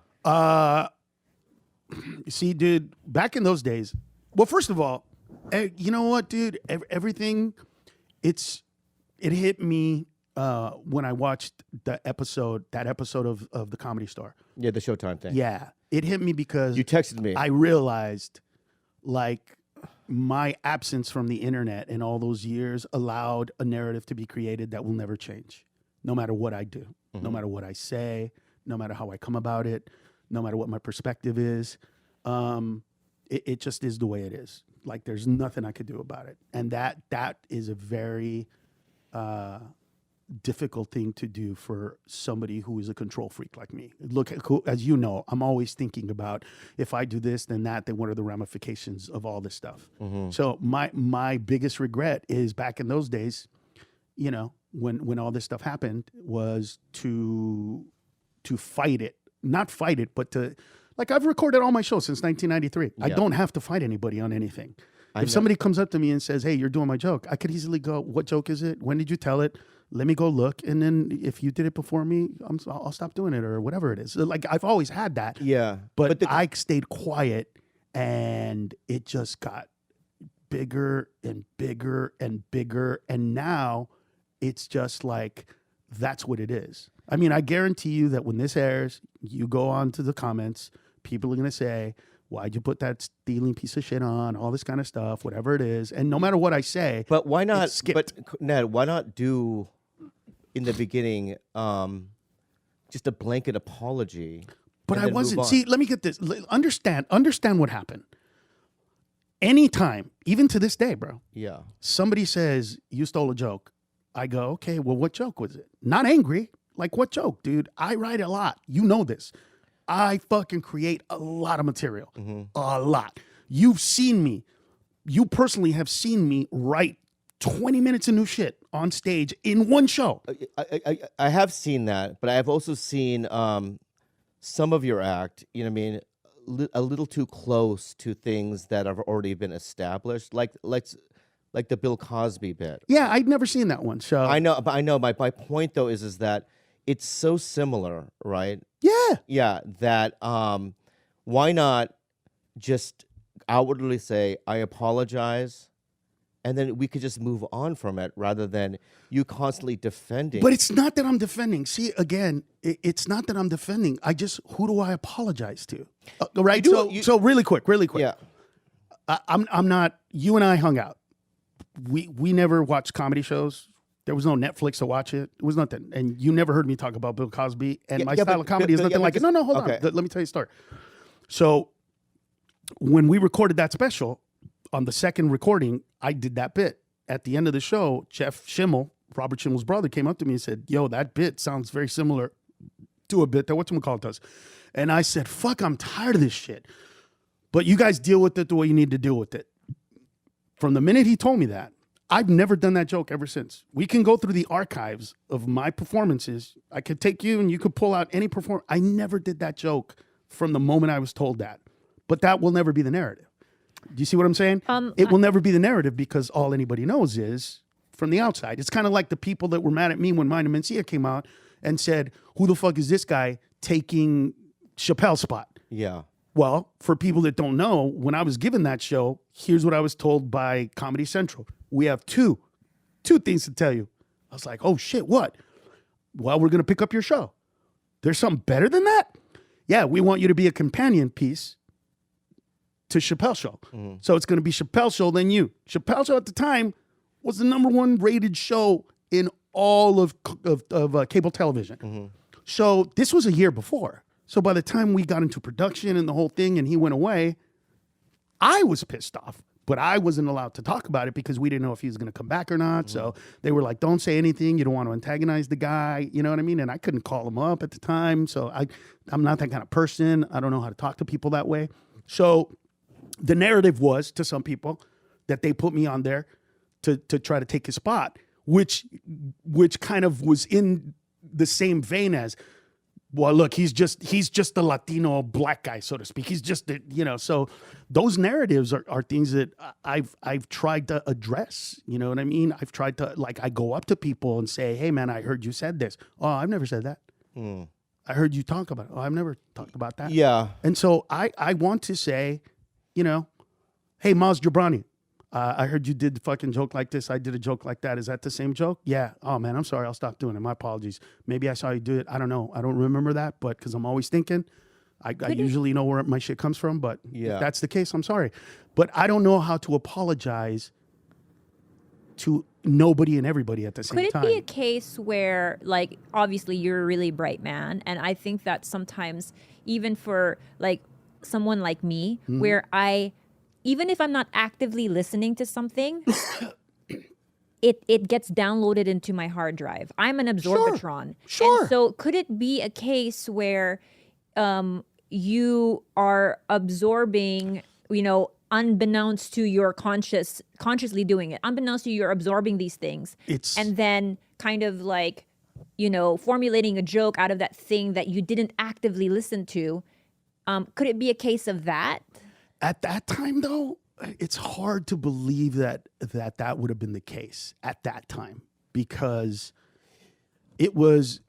See, dude, back in those days, well, first of all, you know what, dude? Everything, it hit me when I watched that episode of the Comedy Store. Yeah, the Showtime thing. Yeah, it hit me because You texted me. I realized, like, my absence from the internet in all those years allowed a narrative to be created that will never change, no matter what I do, no matter what I say, no matter how I come about it, no matter what my perspective is. It just is the way it is. Like, there's nothing I could do about it. And that is a very difficult thing to do for somebody who is a control freak like me. Look, as you know, I'm always thinking about if I do this, then that, then what are the ramifications of all this stuff. So my biggest regret is back in those days, you know, when all this stuff happened, was to fight it, not fight it, but to, like, I've recorded all my shows since 1993. I don't have to fight anybody on anything. If somebody comes up to me and says, hey, you're doing my joke, I could easily go, what joke is it? When did you tell it? Let me go look. And then if you did it before me, I'll stop doing it, or whatever it is. Like, I've always had that. Yeah. But I stayed quiet, and it just got bigger and bigger and bigger. And now it's just like, that's what it is. I mean, I guarantee you that when this airs, you go on to the comments, people are going to say, why'd you put that stealing piece of shit on, all this kind of stuff, whatever it is. And no matter what I say, but why not, skip. but Ned, why not do in the beginning just a blanket apology? But and I then move wasn't. on? See, let me get this. Understand what happened. Anytime, even to this day, bro, Yeah. somebody says, you stole a joke, I go, okay, well, what joke was it? Not angry. Like, what joke, dude? I write a lot. You know this. I fucking create a lot of material. A lot. You've seen me. You personally have seen me write 20 minutes of new shit on stage in one show. I have seen that, but I have also seen some of your act, you know what I mean, a little too close to things that have already been established, like the Bill Cosby bit. Yeah, I'd never seen that one. So I know, but I know my point though is that it's so similar, right? yeah. Yeah, that why not just outwardly say, I apologize, and then we could just move on from it rather than you constantly defending. But it's not that I'm defending. See, again, it's not that I'm defending. Who do I apologize to? Right? So really quick. Yeah. I'm not, you and I hung out. We never watched comedy shows. There was no Netflix to watch it. It was nothing. And you never heard me talk about Bill Cosby. And my style of comedy is nothing like it. No, hold on. Let me tell you a story. So when we recorded that special, on the second recording, I did that bit. At the end of the show, Jeff Schimmel, Robert Schimmel's brother, came up to me and said, yo, that bit sounds very similar to a bit that whatchamacallit does. And I said, fuck, I'm tired of this shit. But you guys deal with it the way you need to deal with it. From the minute he told me that, I've never done that joke ever since. We can go through the archives of my performances. I could take you and you could pull out any performance. I never did that joke from the moment I was told that. But that will never be the narrative. Do you see what I'm saying? It will never be the narrative because all anybody knows is from the outside. It's kind of like the people that were mad at me when mine and Mencia came out and said, who the fuck is this guy taking Chappelle's spot? Yeah. Well, for people that don't know, when I was given that show, here's what I was told by Comedy Central. We have two things to tell you. I was like, oh shit, what? Well, we're going to pick up your show. There's something better than that? Yeah, we want you to be a companion piece to Chappelle Show. So it's going to be Chappelle Show, then you. Chappelle Show at the time was the #1 rated show in all of cable television. So this was a year before. So by the time we got into production and the whole thing and he went away, I was pissed off. But I wasn't allowed to talk about it because we didn't know if he was going to come back or not. So they were like, don't say anything. You don't want to antagonize the guy. You know what I mean? And I couldn't call him up at the time. So I'm not that kind of person. I don't know how to talk to people that way. So the narrative was to some people that they put me on there to try to take his spot, which kind of was in the same vein as, well, look, he's just the Latino black guy, so to speak. He's just, so those narratives are things that I've tried to address. You know what I mean? I've tried to, I go up to people and say, hey, man, I heard you said this. Oh, I've never said that. I heard you talk about it. Oh, I've never talked about that. Yeah. And so I want to say, hey, Maz Jobrani, I heard you did the fucking joke like this. I did a joke like that. Is that the same joke? Yeah. Oh, man, I'm sorry. I'll stop doing it. My apologies. Maybe I saw you do it. I don't know. I don't remember that, but because I'm always thinking, I usually know where my shit comes from, but if that's the case, I'm sorry. But I don't know how to apologize to nobody and everybody at the same time. Could it be a case where, obviously you're a really bright man, and I think that sometimes even for, someone like me, where even if I'm not actively listening to something, it gets downloaded into my hard drive. I'm an absorbitron. Sure. And so could it be a case where you are absorbing, unbeknownst to your consciously doing it, unbeknownst to you, you're absorbing these things, and then kind of like, formulating a joke out of that thing that you didn't actively listen to. Could it be a case of that? At that time, though, it's hard to believe that would have been the case at that time, because it was.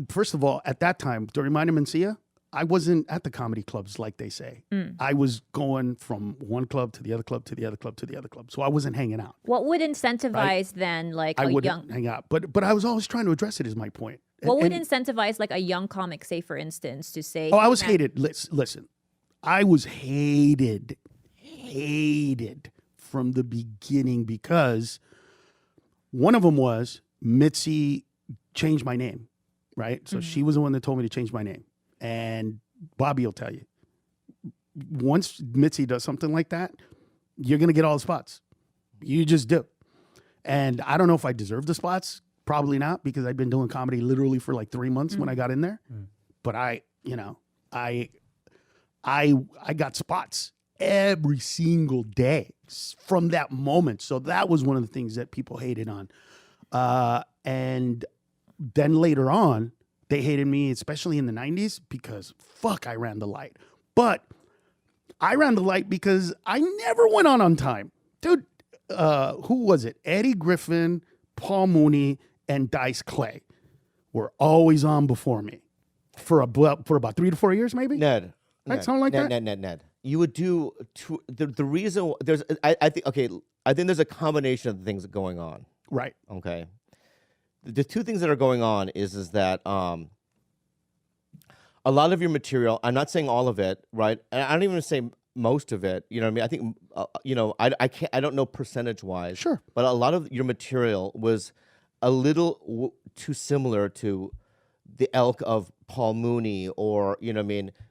First of all, at that time, during mine and Mencia, I wasn't at the comedy clubs like they say. I was going from one club to the other club to the other club to the other club, so I wasn't hanging out. What would incentivize then, like I a wouldn't young? hang out, but I was always trying to address it. Is my point. What would incentivize like a young comic, say for instance, to say? Oh, I was hated. Listen, I was hated from the beginning, because one of them was Mitzi changed my name, right? So she was the one that told me to change my name. And Bobby will tell you, once Mitzi does something like that, you're going to get all the spots. You just do. And I don't know if I deserve the spots. Probably not, because I'd been doing comedy literally for like 3 months when I got in there. But I got spots every single day from that moment. So that was one of the things that people hated on. And then later on, they hated me, especially in the 90s, because I ran the light. But I ran the light because I never went on time. Dude, who was it? Eddie Griffin, Paul Mooney, and Dice Clay were always on before me for about 3 to 4 years, maybe? Ned. Right, something like that? Ned. You would do the reason there's I think there's a combination of things going on. Right. Okay. The two things that are going on is that a lot of your material, I'm not saying all of it, right? And I don't even say most of it. You know what I mean? I think I don't know percentage wise. Sure. But a lot of your material was a little too similar to the ilk of Paul Mooney, or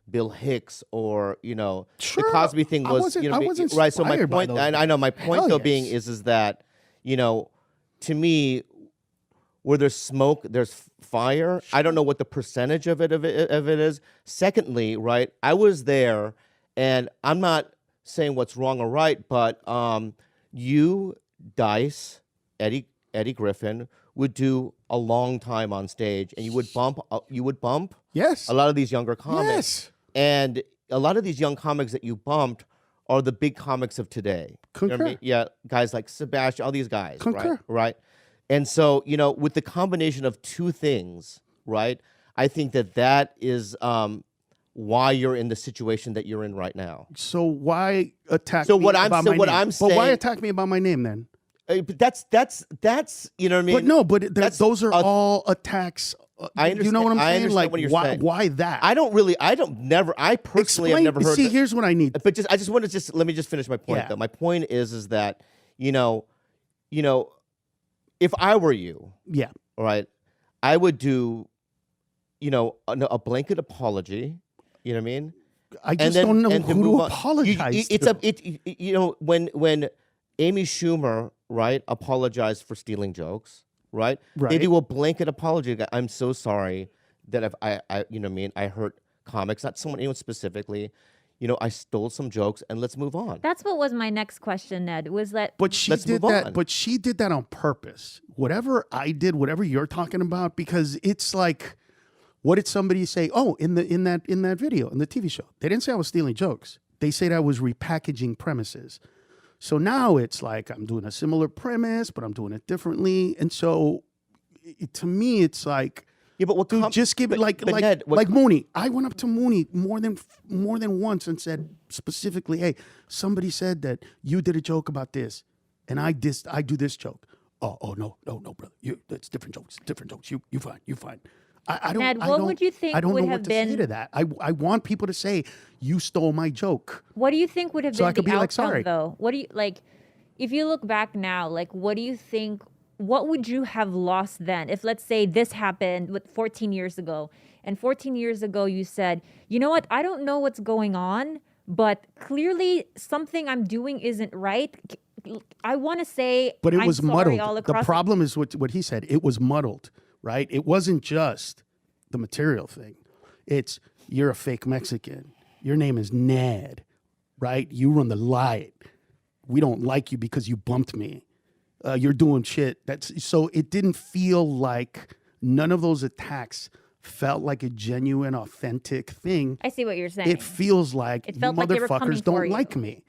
Bill Hicks, or Sure. the Cosby thing was I wasn't right. So my inspired by point, those and I know my point Hell though yes. being is that to me, where there's smoke, there's fire. I don't know what the percentage of it is. Secondly, right, I was there, and I'm not saying what's wrong or right, but you, Dice, Eddie Griffin would do a long time on stage, and you would bump. Yes. A lot of these younger comics, Yes. and a lot of these young comics that you bumped are the big comics of today. You know what I mean? Yeah, guys like Sebastian, all these guys, Concur. right? And so, with the combination of two things, right? I think that is why you're in the situation that you're in right now. So why attack So me what I'm about so my what name? I'm But why saying- attack me about my name then? But that's you know what I mean? But no, but That's those are a- all attacks. I You know what I'm understand- I saying? understand Like, what you're why, saying. why that? I personally have never heard. See, here's what I need. But I just want to let me just finish my point Yeah. though. My point is that if I were you, Yeah. all right, I would do a blanket apology. You know what I mean? I just don't know and who move to on. apologize It's to. when Amy Schumer, right, apologized for stealing jokes, right? They Right. do a blanket apology. I'm so sorry that if I you know what I mean, I hurt comics, not anyone specifically. I stole some jokes, and let's move on. That's what was my next question, Ned. Was that But she Let's did move that. on. But she did that on purpose. Whatever I did, whatever you're talking about, because it's like, what did somebody say? Oh, in that video, in the TV show, they didn't say I was stealing jokes. They said I was repackaging premises. So now it's like I'm doing a similar premise, but I'm doing it differently. And so, to me, it's like, Yeah, but what? dude, just give it like Ned, what- Mooney. I went up to Mooney more than once and said specifically, "Hey, somebody said that you did a joke about this, and I do this joke." Oh no, brother, that's different jokes. You fine. I don't. Ned, I what don't- would you think I don't would know have what to been- say to that. I want people to say you stole my joke. What do you think would have So been I could the be outcome, like, sorry. though? What do you like? If you look back now, like, what do you think? What would you have lost then? If, let's say, this happened 14 years ago, and 14 years ago you said, you know what? I don't know what's going on, but clearly something I'm doing isn't right. I want to say, But it I'm was sorry muddled. all The across problem is what he said. It was muddled, right? It wasn't just the material thing. It's you're a fake Mexican. Your name is Ned, right? You run the light. We don't like you because you bumped me. You're doing shit. So it didn't feel like none of those attacks felt like a genuine, authentic thing. I see what you're saying. It feels like It felt like they were coming motherfuckers for don't you. like me.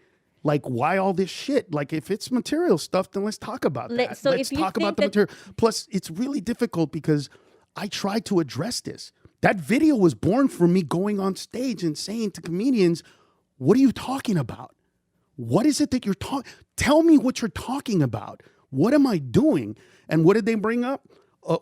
Like, why all this shit? Like, if it's material stuff, then let's talk about that. So Let's if you talk about the think material. Plus, it's really difficult because I tried to address this. That video was born from me going on stage and saying to comedians, what are you talking about? What is it that you're talking? Tell me what you're talking about. What am I doing? And what did they bring up?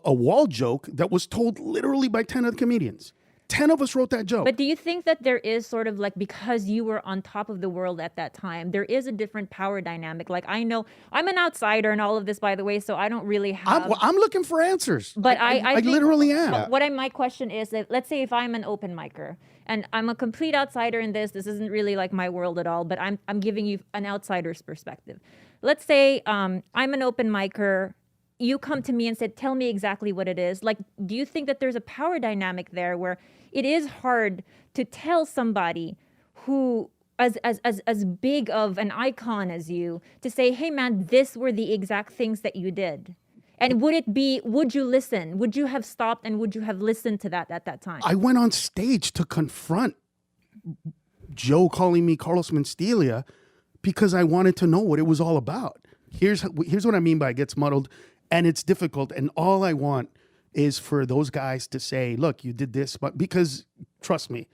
A wall joke that was told literally by 10 other comedians. 10 of us wrote that joke. But do you think that there is sort of like, because you were on top of the world at that time, there is a different power dynamic? Like, I know I'm an outsider in all of this, by the way, so I don't really have. I'm looking for answers. But I think literally am. My question is that, let's say if I'm an open micer and I'm a complete outsider in this isn't really like my world at all, but I'm giving you an outsider's perspective. Let's say I'm an open micer. You come to me and said, tell me exactly what it is. Like, do you think that there's a power dynamic there where it is hard to tell somebody who, as big of an icon as you, to say, hey man, this were the exact things that you did? And would you listen? Would you have stopped and would you have listened to that at that time? I went on stage to confront Joe calling me Carlos Mencia because I wanted to know what it was all about. Here's what I mean by it gets muddled. And it's difficult. And all I want is for those guys to say, look, you did this. But because, trust me,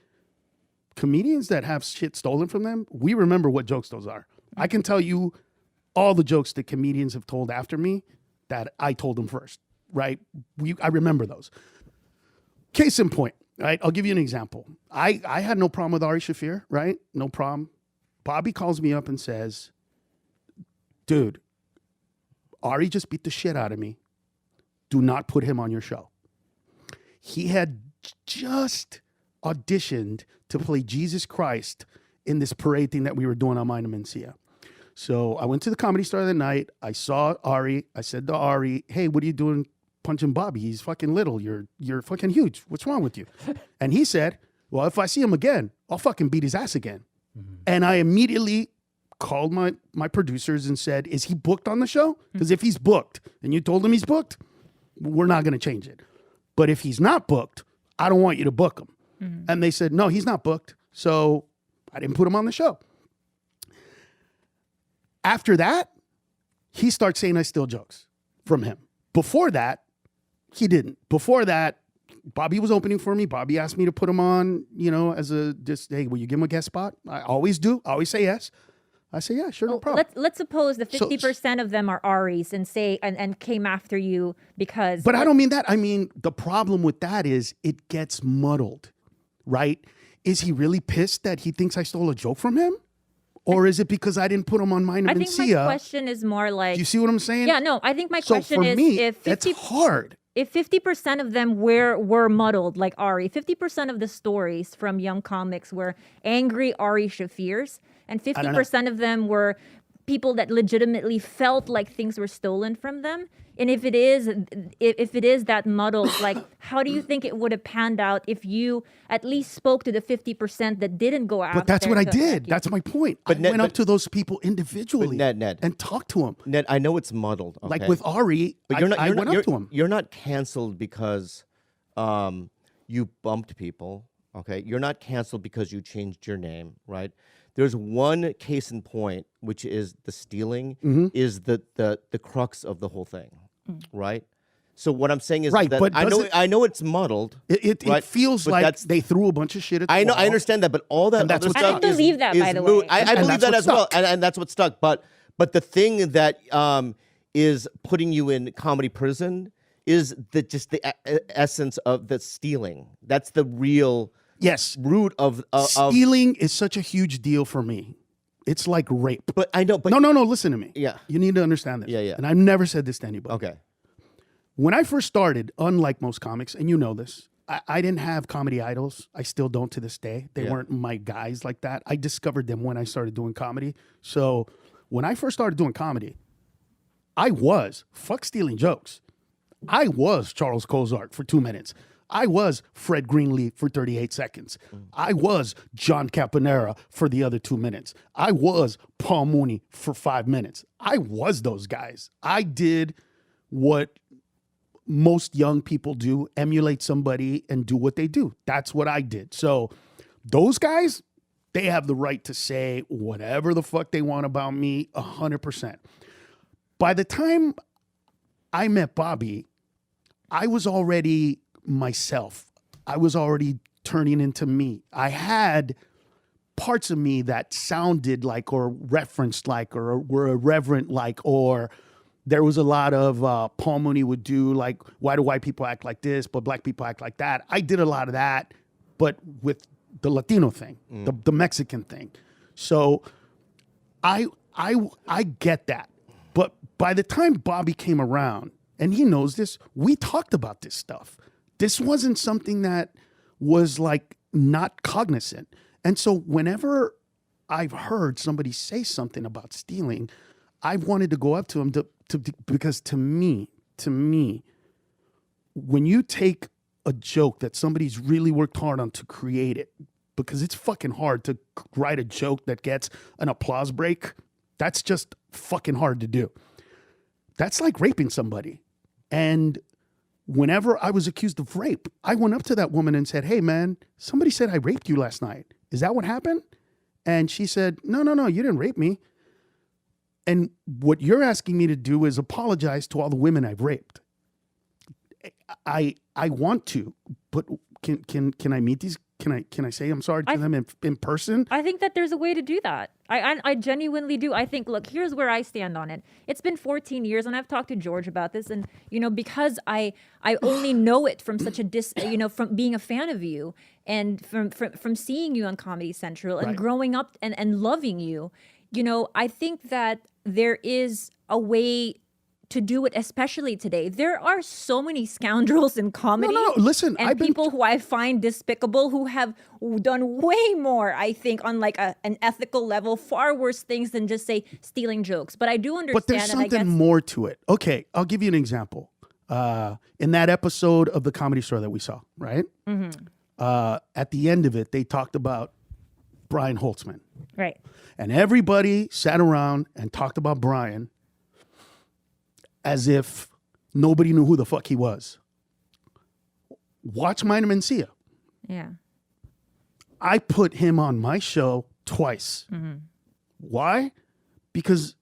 comedians that have shit stolen from them, we remember what jokes those are. I can tell you all the jokes that comedians have told after me that I told them first, right? I remember those. Case in point, right? I'll give you an example. I had no problem with Ari Shaffir, right? No problem. Bobby calls me up and says, dude, Ari just beat the shit out of me. Do not put him on your show. He had just auditioned to play Jesus Christ in this parade thing that we were doing on mine and Mencia. So I went to the Comedy Store that night. I saw Ari. I said to Ari, hey, what are you doing punching Bobby? He's fucking little. You're fucking huge. What's wrong with you? And he said, well, if I see him again, I'll fucking beat his ass again. Mm-hmm. And I immediately called my producers and said, is he booked on the show? Because if he's booked and you told him he's booked, we're not going to change it. But if he's not booked, I don't want you to book him. Mm-hmm. And they said, no, he's not booked. So I didn't put him on the show. After that, he starts saying I steal jokes from him. Before that, he didn't. Before that, Bobby was opening for me. Bobby asked me to put him on, as hey, will you give him a guest spot? I always do. I always say yes. I say, yeah, sure, no problem. Let's suppose the 50% of them are Aris and say and came after you because. But I don't mean that. I mean, the problem with that is it gets muddled, right? Is he really pissed that he thinks I stole a joke from him? Or is it because I didn't put him on mine and Mencia? I think my question is more like. Do you see what I'm saying? Yeah, no, I think my question is if 50, that's hard. If 50% of them were muddled like Ari, 50% of the stories from young comics were angry Ari Shaffirs, and 50% of them were people that legitimately felt like things were stolen from them. And if it is that muddled, like, how do you think it would have panned out if you at least spoke to the 50% that didn't go out? But that's what I did. That's my point. But I went up to those people individually Ned, and talked to them. Ned, I know it's muddled. Okay? Like with Ari, but I went up to him. You're not canceled because you bumped people. Okay, you're not canceled because you changed your name, right? There's one case in point, which is the stealing, is the crux of the whole thing, right? So what I'm saying is that I know it's muddled. It feels like they threw a bunch of shit at the wall. I understand that, but all that other stuff I believe that, by the way. I believe that as well, and that's what stuck. But the thing that is putting you in comedy prison is just the essence of the stealing. That's the real. Yes, root of stealing is such a huge deal for me. It's like rape. But I know. But no. Listen to me. Yeah, you need to understand this. Yeah. And I've never said this to anybody. Okay. When I first started, unlike most comics, and you know this, I didn't have comedy idols. I still don't to this day. They weren't my guys like that. I discovered them when I started doing comedy. So when I first started doing comedy, I was, fuck stealing jokes. I was Charles Cozart for 2 minutes. I was Fred Greenleaf for 38 seconds. I was John Caponera for the other 2 minutes. I was Paul Mooney for 5 minutes. I was those guys. I did what most young people do, emulate somebody and do what they do. That's what I did. So those guys, they have the right to say whatever the fuck they want about me 100%. By the time I met Bobby, I was already myself. I was already turning into me. I had parts of me that sounded like or referenced like or were irreverent like, or there was a lot of Paul Mooney would do like, why do white people act like this, but black people act like that? I did a lot of that, but with the Latino thing, the Mexican thing. So I get that. But by the time Bobby came around, and he knows this, we talked about this stuff. This wasn't something that was like not cognizant. And so whenever I've heard somebody say something about stealing, I wanted to go up to him because to me, when you take a joke that somebody's really worked hard on to create it, because it's fucking hard to write a joke that gets an applause break. That's just fucking hard to do. That's like raping somebody. And whenever I was accused of rape, I went up to that woman and said, hey, man, somebody said I raped you last night. Is that what happened? And she said, no, you didn't rape me. And what you're asking me to do is apologize to all the women I've raped. I want to, but can I meet these? Can I say I'm sorry to them in person? I think that there's a way to do that. I genuinely do. I think, look, here's where I stand on it. It's been 14 years, and I've talked to George about this. And, because I only know it from such a from being a fan of you and from seeing you on Comedy Central and growing up and loving you, I think that there is a way to do it, especially today. There are so many scoundrels in comedy. No, listen, and people who I find despicable who have done way more, I think, on like an ethical level, far worse things than just say stealing jokes. But I do understand. But there's something more to it. Okay, I'll give you an example. In that episode of the Comedy Store that we saw, right? Mm-hmm. At the end of it, they talked about Brian Holtzman. Right. And everybody sat around and talked about Brian as if nobody knew who the fuck he was. Watch Mencia. Yeah. I put him on my show twice. Mm-hmm. Why? Because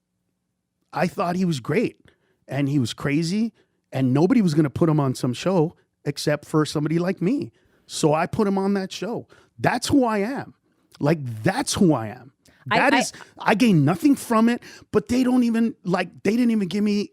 I thought he was great and he was crazy and nobody was going to put him on some show except for somebody like me. So I put him on that show. That's who I am. Like, that's who I am. I gain nothing from it, but they didn't even give me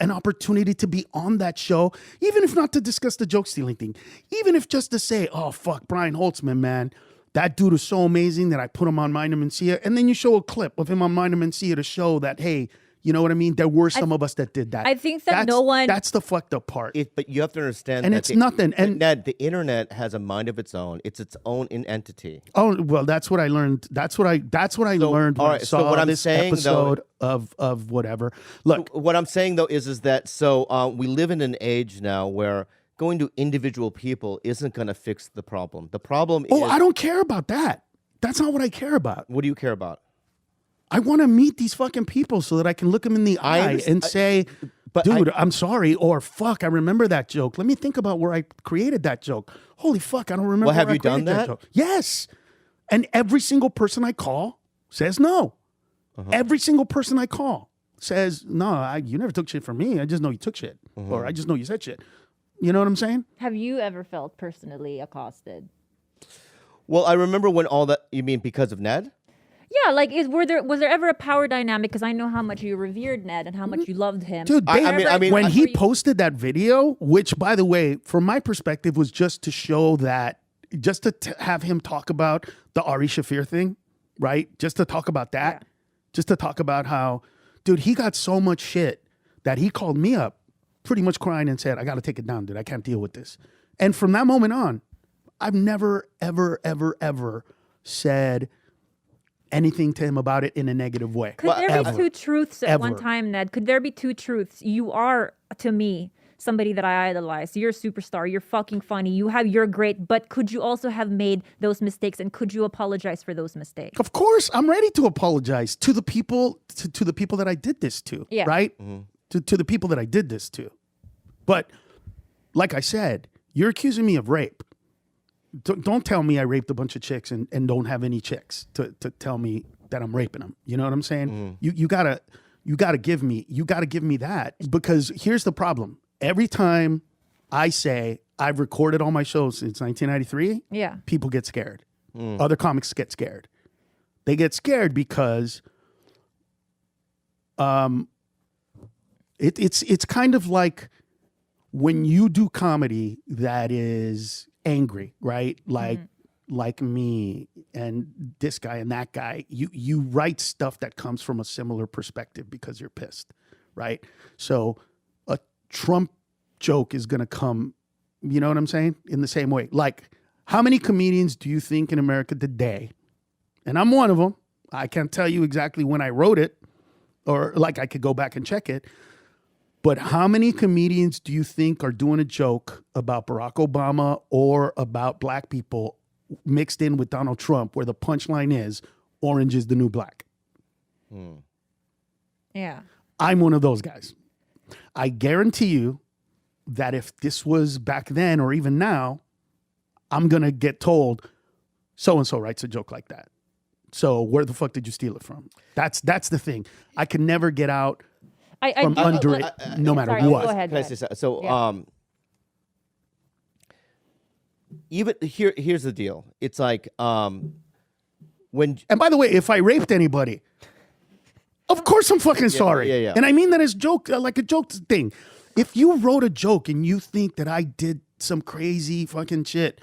an opportunity to be on that show, even if not to discuss the joke stealing thing, even if just to say, oh, fuck, Brian Holtzman, man, that dude is so amazing that I put him on Mencia. And then you show a clip of him on Mencia to show that, hey, you know what I mean? There were some of us that did that. I think that that's the fucked up part. But you have to understand and that it's nothing. And the internet has a mind of its own. It's its own entity. Oh, well, that's what I learned. That's what I learned when I saw what I'm this saying, episode of whatever. Look, what I'm saying though is that we live in an age now where going to individual people isn't going to fix the problem. The problem is... I don't care about that. That's not what I care about. What do you care about? I want to meet these fucking people so that I can look them in the eye and say, dude, I'm sorry, or fuck, I remember that joke. Let me think about where I created that joke. Holy fuck, I don't remember. Well, have you done that? Joke. Yes. And every single person I call says no. Uh-huh. Every single person I call says, no, you never took shit from me. I just know you took shit. Uh-huh. Or I just know you said shit. You know what I'm saying? Have you ever felt personally accosted? Well, I remember when all that, you mean because of Ned? Yeah, like was there ever a power dynamic? Because I know how much you revered Ned and how much you loved him. Dude, when he posted that video, which by the way, from my perspective, was just to show that, just to have him talk about the Ari Shaffir thing, right? Just to talk about that, just to talk about how, dude, he got so much shit that he called me up, pretty much crying and said, "I got to take it down, dude. I can't deal with this." And from that moment on, I've never, ever, ever, ever said anything to him about it in a negative way. Could there be Ever. two truths at one Ever. time, Ned? Could there be two truths? You are, to me, somebody that I idolize. You're a superstar. You're fucking funny. You're great. But could you also have made those mistakes, and could you apologize for those mistakes? Of course, I'm ready to apologize to the people to the people that I did this to. Yeah. Right? To the people that I did this to. But like I said, you're accusing me of rape. Don't tell me I raped a bunch of chicks and don't have any chicks to tell me that I'm raping them. You know what I'm saying? You gotta give me that, because here's the problem. Every time I say I've recorded all my shows since 1993, Yeah. people get scared. Other comics get scared. They get scared because it's kind of like when you do comedy that is angry, right? Like me and this guy and that guy, you write stuff that comes from a similar perspective because you're pissed, right? So a Trump joke is going to come, you know what I'm saying? In the same way. Like, how many comedians do you think in America today, and I'm one of them, I can't tell you exactly when I wrote it, or like I could go back and check it, but how many comedians do you think are doing a joke about Barack Obama or about black people mixed in with Donald Trump, where the punchline is orange is the new black? Yeah. I'm one of those guys. I guarantee you that if this was back then or even now, I'm going to get told so-and-so writes a joke like that. So where the fuck did you steal it from? That's the thing. I can never get out from under it, no matter sorry, what. go ahead. Can I say so? So, even here's the deal. It's like when And by the way, if I raped anybody, of course I'm fucking sorry. yeah. And I mean that as joke, like a joke thing. If you wrote a joke and you think that I did some crazy fucking shit,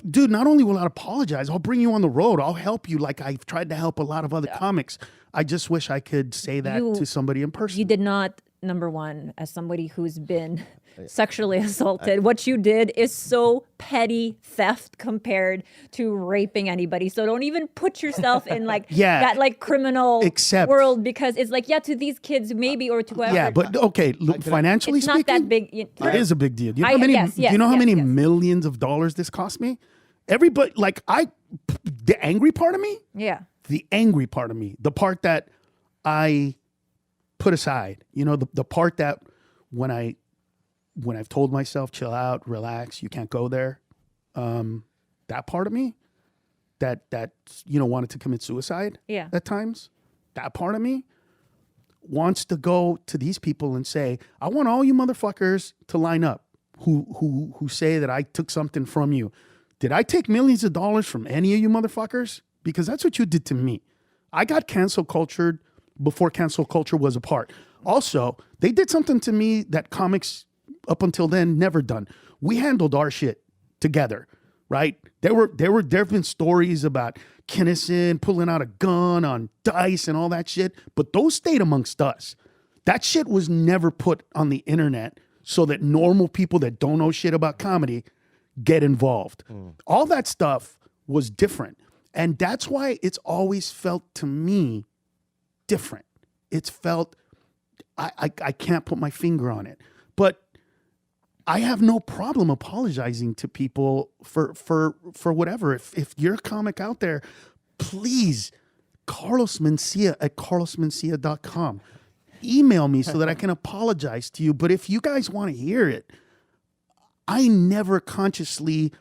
dude, not only will I apologize, I'll bring you on the road. I'll help you like I've tried to help a lot of other comics. I just wish I could say that to somebody in person. You did not, number one, as somebody who's been sexually assaulted, what you did is so petty theft compared to raping anybody. So don't even put yourself in like that like criminal world, because it's like, to these kids maybe, or to whoever. Yeah, but okay, look, financially it's speaking, not that big. It is a big deal. Do you know how many millions of dollars this cost me? Everybody, like the angry part of me, the angry part of me, the part that I put aside, the part that when I've told myself, chill out, relax, you can't go there, that part of me that wanted to commit suicide at times, that part of me wants to go to these people and say, I want all you motherfuckers to line up who say that I took something from you. Did I take millions of dollars from any of you motherfuckers? Because that's what you did to me. I got cancel cultured before cancel culture was a part. Also, they did something to me that comics up until then never done. We handled our shit together, right? There have been stories about Kinnison pulling out a gun on Dice and all that shit, but those stayed amongst us. That shit was never put on the internet so that normal people that don't know shit about comedy get involved. All that stuff was different. And that's why it's always felt to me different. It's felt, I can't put my finger on it, but I have no problem apologizing to people for whatever. If you're a comic out there, please, Carlos Mencia at carlosmencia.com. Email me so that I can apologize to you. But if you guys want to hear it, I never consciously,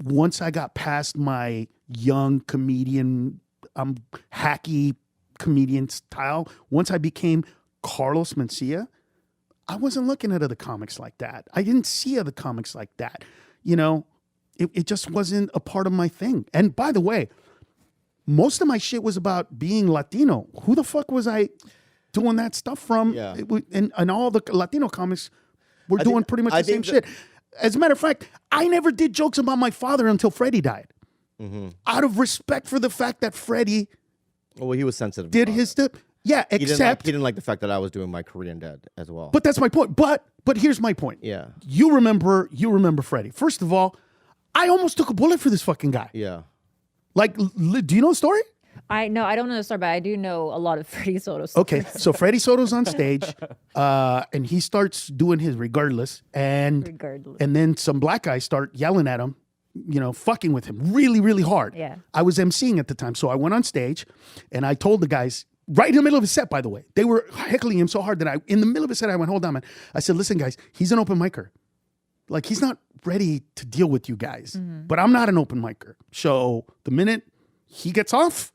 once I got past my young comedian, hacky comedian style, once I became Carlos Mencia, I wasn't looking at other comics like that. I didn't see other comics like that. It just wasn't a part of my thing. And by the way, most of my shit was about being Latino. Who the fuck was I doing that stuff from? Yeah. And all the Latino comics were doing pretty much the same shit. As a matter of fact, I never did jokes about my father until Freddie died. Out of respect for the fact that Freddie he was sensitive. did his stuff. Yeah, He except didn't like the fact that I was doing my Korean dad as well. But that's my point. But here's my point. Yeah. You remember Freddie. First of all, I almost took a bullet for this fucking guy. Yeah. Like, do you know the story? I don't know the story, but I do know a lot of Freddie Soto stories. Okay, so Freddie Soto's on stage, and he starts doing his regardless, and then some black guys start yelling at him, fucking with him really, really hard. Yeah. I was emceeing at the time, so I went on stage, and I told the guys, right in the middle of his set, by the way, they were heckling him so hard that in the middle of his set, I went, hold on, man. I said, listen, guys, he's an open micer. Like, he's not ready to deal with you guys, but I'm not an open micer. So the minute he gets off,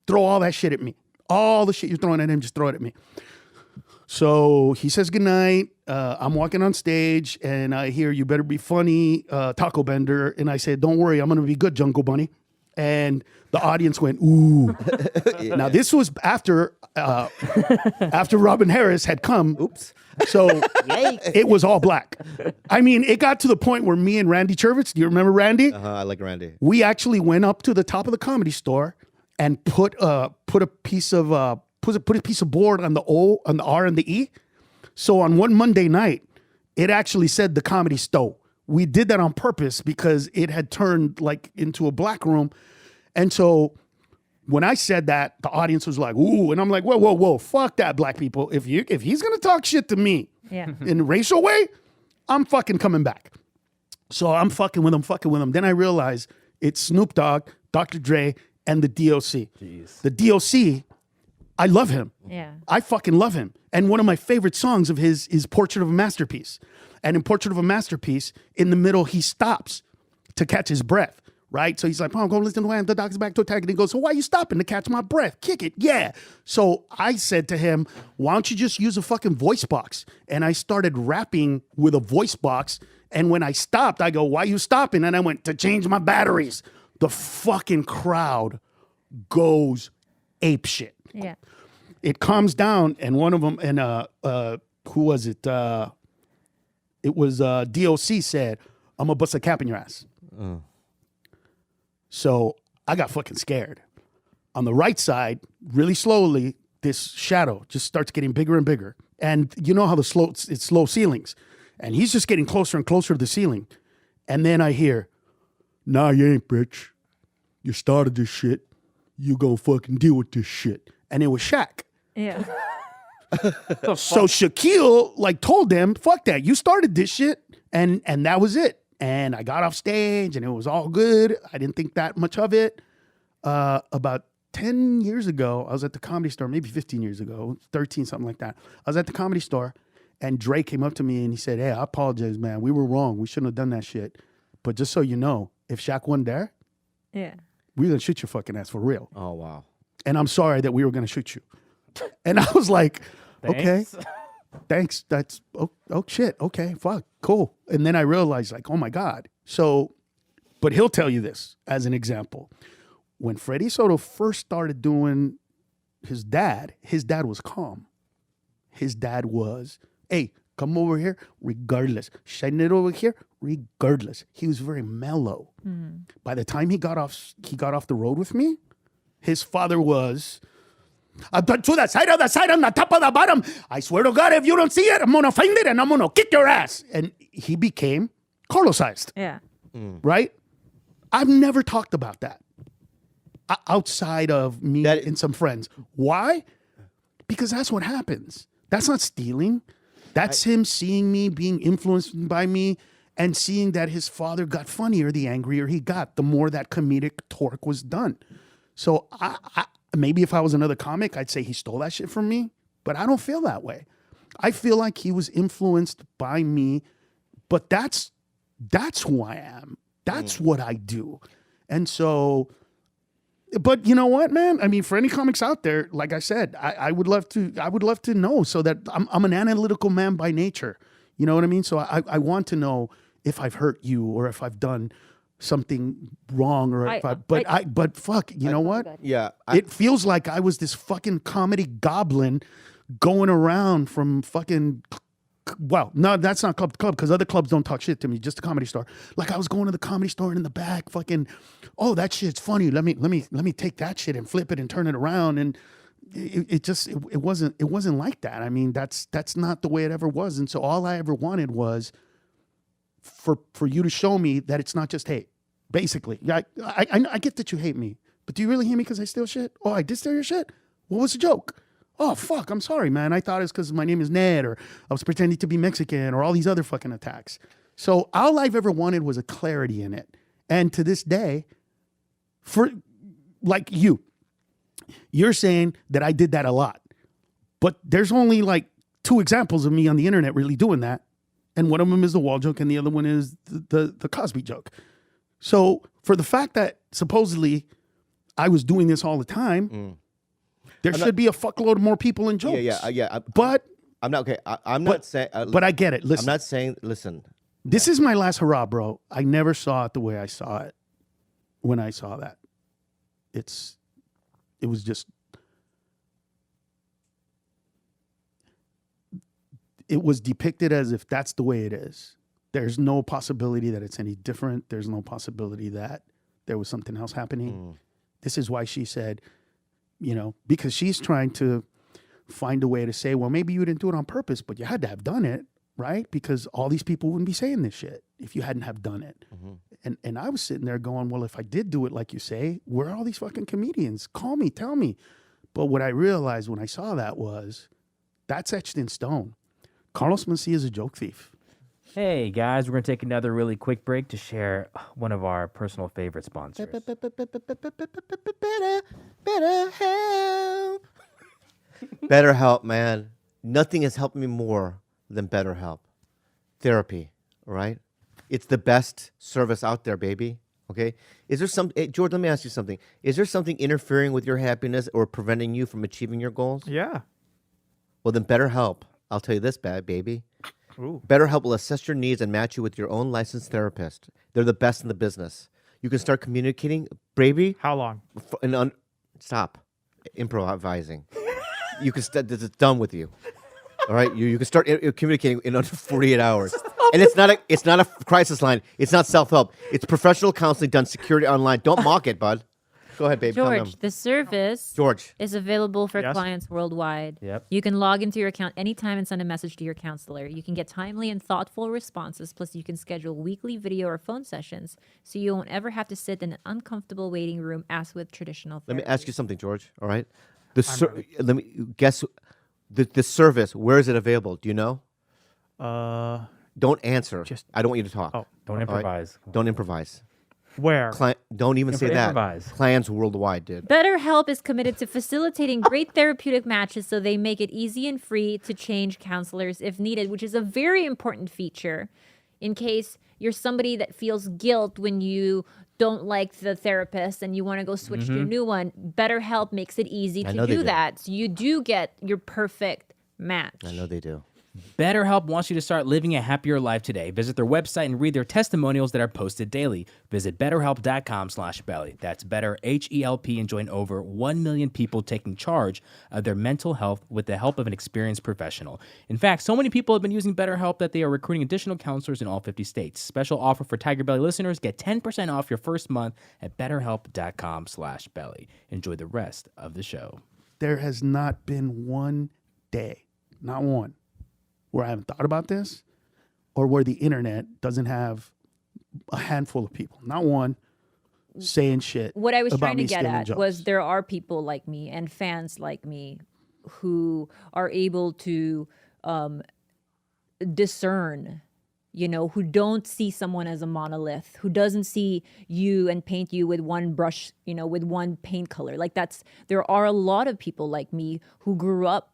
throw all that shit at me. All the shit you're throwing at him, just throw it at me. So he says goodnight. I'm walking on stage, and I hear, you better be funny, Taco Bender. And I said, don't worry, I'm going to be good, Jungle Bunny. And the audience went, ooh. Now, this was after Robin Harris had come. Oops. So it was all black. I mean, it got to the point where me and Randy Chervitz, do you remember Randy? I like Randy. We actually went up to the top of the Comedy Store and put a piece of board on the R and the E. So on one Monday night, it actually said the Comedy Store. We did that on purpose because it had turned like into a black room. And so when I said that, the audience was like, ooh, and I'm like, whoa, fuck that, black people. If he's gonna talk shit to me in a racial way, I'm fucking coming back. So I'm fucking with him. Then I realize it's Snoop Dogg, Dr. Dre, and the DOC. Jeez. The DOC, I love him. Yeah. I fucking love him. And one of my favorite songs of his is Portrait of a Masterpiece. And in Portrait of a Masterpiece, in the middle, he stops to catch his breath, right? So he's like, I'm going to listen to the dog's back to attack. And he goes, so why are you stopping? To catch my breath. Kick it. Yeah. So I said to him, why don't you just use a fucking voice box? And I started rapping with a voice box. And when I stopped, I go, why are you stopping? And I went, to change my batteries. The fucking crowd goes ape shit. Yeah. It calms down, and one of them, and who was it? It was DOC said, I'm gonna bust a cap in your ass. So I got fucking scared. On the right side, really slowly, this shadow just starts getting bigger and bigger. And you know how it's slow ceilings. And he's just getting closer and closer to the ceiling. And then I hear, nah, you ain't, bitch. You started this shit. You gonna fucking deal with this shit. And it was Shaq. Yeah. So Shaquille told them, fuck that. You started this shit. And that was it. And I got off stage and it was all good. I didn't think that much of it. About 10 years ago, I was at the Comedy Store, maybe 15 years ago, 13, something like that. I was at the Comedy Store and Dre came up to me and he said, hey, I apologize, man. We were wrong. We shouldn't have done that shit. But just so you know, if Shaq wasn't there, yeah, we're going to shoot your fucking ass for real. Oh, wow. And I'm sorry that we were going to shoot you. And I was like, Thanks. okay, thanks. That's, oh shit. Okay, fuck, cool. And then I realized oh my God. So, but he'll tell you this as an example. When Freddie Soto first started doing his dad was calm. His dad was, hey, come over here, regardless. Shine it over here, regardless. He was very mellow. Mm-hmm. By the time he got off the road with me, his father was, to the side, on the top of the bottom. I swear to God, if you don't see it, I'm going to find it and I'm going to kick your ass. And he became Carlos-ized. Yeah. Right? I've never talked about that outside of me and some friends. Why? Because that's what happens. That's not stealing. That's him seeing me, being influenced by me, and seeing that his father got funnier the angrier he got, the more that comedic torque was done. So I maybe if I was another comic, I'd say he stole that shit from me, but I don't feel that way. I feel like he was influenced by me, but that's who I am. That's what I do. And so, but you know what, man? I mean, for any comics out there, like I said, I would love to know, so that I'm an analytical man by nature. You know what I mean? So I want to know if I've hurt you or if I've done something wrong, or but fuck, you know what? Yeah. It feels like I was this fucking comedy goblin going around from fucking, well, no, that's not club to club, because other clubs don't talk shit to me, just the Comedy Store. Like I was going to the Comedy Store and in the back fucking, oh, that shit's funny. Let me take that shit and flip it and turn it around. And it wasn't like that. I mean, that's not the way it ever was. And so all I ever wanted was for you to show me that it's not just hate. Basically, I get that you hate me, But do you really hate me because I steal shit? Oh, I did steal your shit? What was the joke? Oh, fuck, I'm sorry, man. I thought it's because my name is Ned, or I was pretending to be Mexican, or all these other fucking attacks. So all I've ever wanted was a clarity in it. And to this day, for like you're saying that I did that a lot. But there's only like 2 examples of me on the internet really doing that. And one of them is the wall joke, and the other one is the Cosby joke. So for the fact that supposedly I was doing this all the time, there should be a fuckload of more people in jokes. Yeah. But I'm not okay. I'm not saying. but I get it. Listen, I'm not saying. Listen. this is my last hurrah, bro. I never saw it the way I saw it when I saw that. It was just. It was depicted as if that's the way it is. There's no possibility that it's any different. There's no possibility that there was something else happening. This is why she said, because she's trying to find a way to say, well, maybe you didn't do it on purpose, but you had to have done it, right? Because all these people wouldn't be saying this shit if you hadn't have done it. And I was sitting there going, well, if I did do it like you say, where are all these fucking comedians? Call me, tell me. But what I realized when I saw that was that's etched in stone. Carlos Mencia is a joke thief. Hey guys, we're going to take another really quick break to share one of our personal favorite sponsors. BetterHelp, man. Nothing has helped me more than BetterHelp. Therapy, right? It's the best service out there, baby. Okay? Is there George, let me ask you something. Is there something interfering with your happiness or preventing you from achieving your goals? Yeah. Well, then BetterHelp. I'll tell you this, baby. Ooh. BetterHelp will assess your needs and match you with your own licensed therapist. They're the best in the business. You can start communicating, baby. How long? Stop improvising. You can it's done with you. All right, you can start communicating in under 48 hours. And it's not a crisis line. It's not self-help. It's professional counseling done security online. Don't mock it, bud. Go ahead, babe. George, the service is available for clients worldwide. Yep. You can log into your account anytime and send a message to your counselor. You can get timely and thoughtful responses. Plus, you can schedule weekly video or phone sessions so you won't ever have to sit in an uncomfortable waiting room as with traditional therapy. Let me ask you something, George. All right. Let me guess. The service, where is it available? Do you know? Don't answer. I don't want you to talk. Oh, Don't improvise. Right? Don't improvise. where? Don't even say that. Improvise. Clients worldwide did. BetterHelp is committed to facilitating great therapeutic matches so they make it easy and free to change counselors if needed, which is a very important feature in case you're somebody that feels guilt when you don't like the therapist and you want to go switch to a new one. BetterHelp makes it easy to do that. So you do get your perfect match. I know they do. BetterHelp wants you to start living a happier life today. Visit their website and read their testimonials that are posted daily. Visit BetterHelp.com/belly. That's better, H-E-L-P, and join over 1 million people taking charge of their mental health with the help of an experienced professional. In fact, so many people have been using BetterHelp that they are recruiting additional counselors in all 50 states. Special offer for TigerBelly listeners. Get 10% off your first month at BetterHelp.com/belly. Enjoy the rest of the show. There has not been one day, not one, where I haven't thought about this or where the internet doesn't have a handful of people, not one, saying shit. What I was about trying to me get stealing at jokes. was there are people like me and fans like me who are able to discern, who don't see someone as a monolith, who doesn't see you and paint you with one brush, with one paint color. There are a lot of people like me who grew up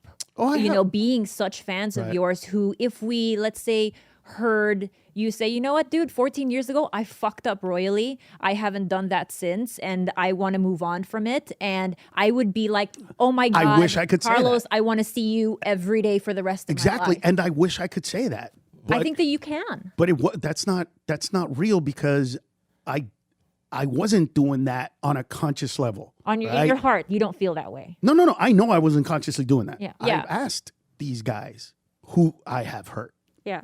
being such fans of yours who, if we, let's say, heard you say, you know what, dude, 14 years ago, I fucked up royally. I haven't done that since, and I want to move on from it. And I would be like, oh my God, I wish I could say Carlos, that. I want to see you every day for the rest of my life. Exactly. And I wish I could say that. I think that you can. But that's not real because I wasn't doing that on a conscious level. In your heart, you don't feel that way. No. I know I wasn't consciously doing that. Yeah. I've asked these guys who I have hurt Yeah.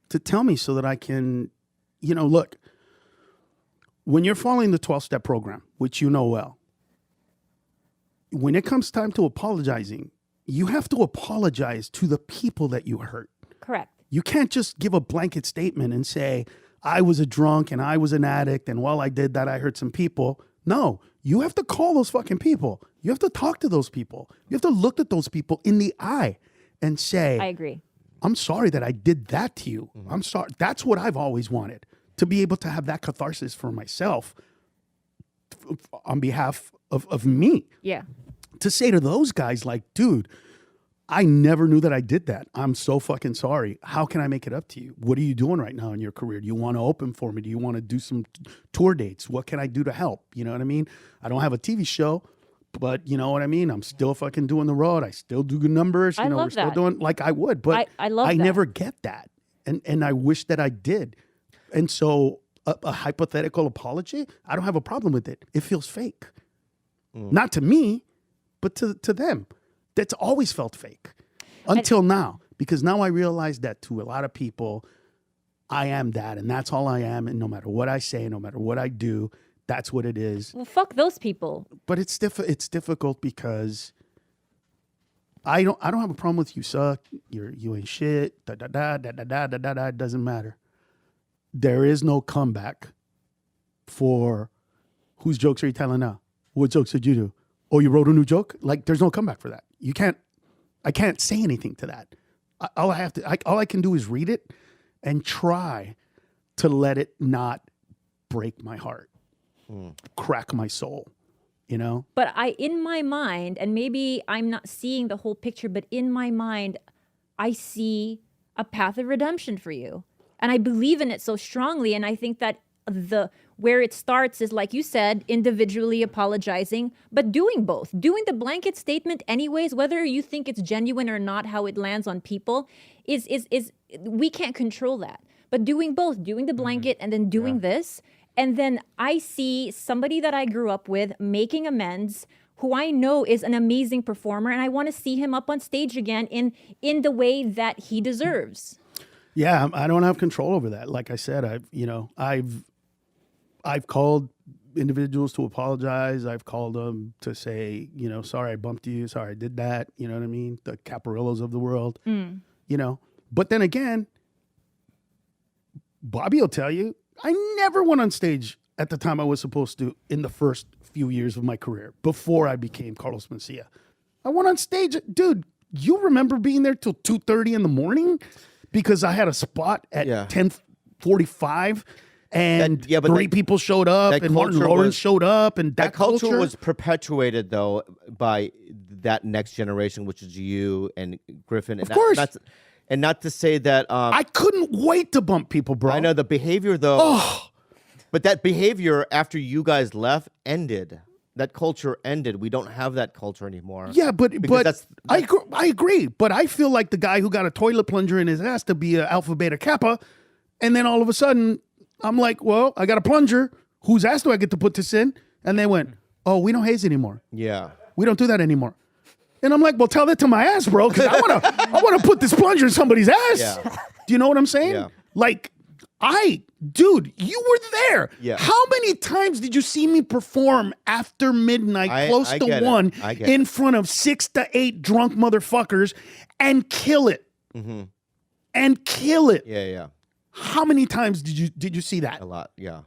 to tell me so that I can, look, when you're following the 12-step program, which you know well, when it comes time to apologizing, you have to apologize to the people that you hurt. Correct. You can't just give a blanket statement and say, I was a drunk and I was an addict and while I did that, I hurt some people. No, you have to call those fucking people. You have to talk to those people. You have to look at those people in the eye and say, I agree. I'm sorry that I did that to you. I'm sorry. That's what I've always wanted, to be able to have that catharsis for myself on behalf of me. Yeah. To say to those guys, like, dude, I never knew that I did that. I'm so fucking sorry. How can I make it up to you? What are you doing right now in your career? Do you want to open for me? Do you want to do some tour dates? What can I do to help? You know what I mean? I don't have a TV show, but you know what I mean? I'm still fucking doing the road. I still do good numbers. You I know, love we're still that. doing like I would, but I love I that. never get that. And I wish that I did. And so a hypothetical apology, I don't have a problem with it. It feels fake. Not to me, but to them. That's always felt fake until now, because now I realize that to a lot of people, I am that, and that's all I am. And no matter what I say, no matter what I do, that's what it is. Well, fuck those people. But it's difficult because I don't have a problem with you suck, you ain't shit, da da da da da da da da da. It doesn't matter. There is no comeback for whose jokes are you telling now? What jokes did you do? Oh, you wrote a new joke? Like, there's no comeback for that. I can't say anything to that. All I can do is read it and try to let it not break my heart, crack my soul, you know? But in my mind, and maybe I'm not seeing the whole picture, but in my mind, I see a path of redemption for you. And I believe in it so strongly. And I think that where it starts is, like you said, individually apologizing, but doing both. Doing the blanket statement anyways, whether you think it's genuine or not, how it lands on people, is we can't control that. But doing both, doing the blanket and then doing this. And then I see somebody that I grew up with making amends, who I know is an amazing performer, and I want to see him up on stage again in the way that he deserves. Yeah, I don't have control over that. Like I said, I've called individuals to apologize. I've called them to say, you know, sorry I bumped you. Sorry I did that. You know what I mean? The Caparillos of the world, you know. But then again, Bobby will tell you, I never went on stage at the time I was supposed to in the first few years of my career before I became Carlos Mencia. I went on stage. Dude, you remember being there till 2:30 in the morning because I had a spot at 10:45 and three people showed up and Martin Lawrence showed up, and that culture was perpetuated though by that next generation, which is you and Griffin. And of course. And not to say that I couldn't wait to bump people, bro. I know the behavior though, but that behavior after you guys left ended. That culture ended. We don't have that culture anymore. Yeah, but I agree. But I feel like the guy who got a toilet plunger in his ass to be an Alpha Beta Kappa, and then all of a sudden I'm like, well, I got a plunger. Whose ass do I get to put this in? And they went, oh, we don't haze anymore. Yeah, we don't do that anymore. And I'm like, well, tell that to my ass, bro, because I want to put this plunger in somebody's ass. Yeah. Do you know what I'm saying? Yeah. Like, dude, you were there. Yeah. How many times did you see me perform after midnight, close to 1, in front of 6 to 8 drunk motherfuckers and kill it? Mm-hmm. And kill it. Yeah. How many times did you see that? A lot. Yeah.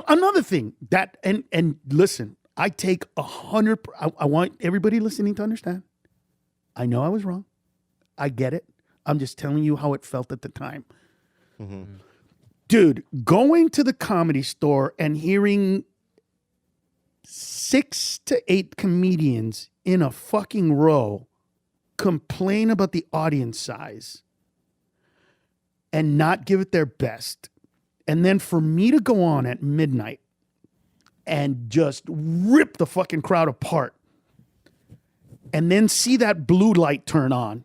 Another thing that and listen, I take 100. I want everybody listening to understand. I know I was wrong. I get it. I'm just telling you how it felt at the time. Mm-hmm. Dude, going to the Comedy Store and hearing 6 to 8 comedians in a fucking row complain about the audience size and not give it their best. And then for me to go on at midnight and just rip the fucking crowd apart and then see that blue light turn on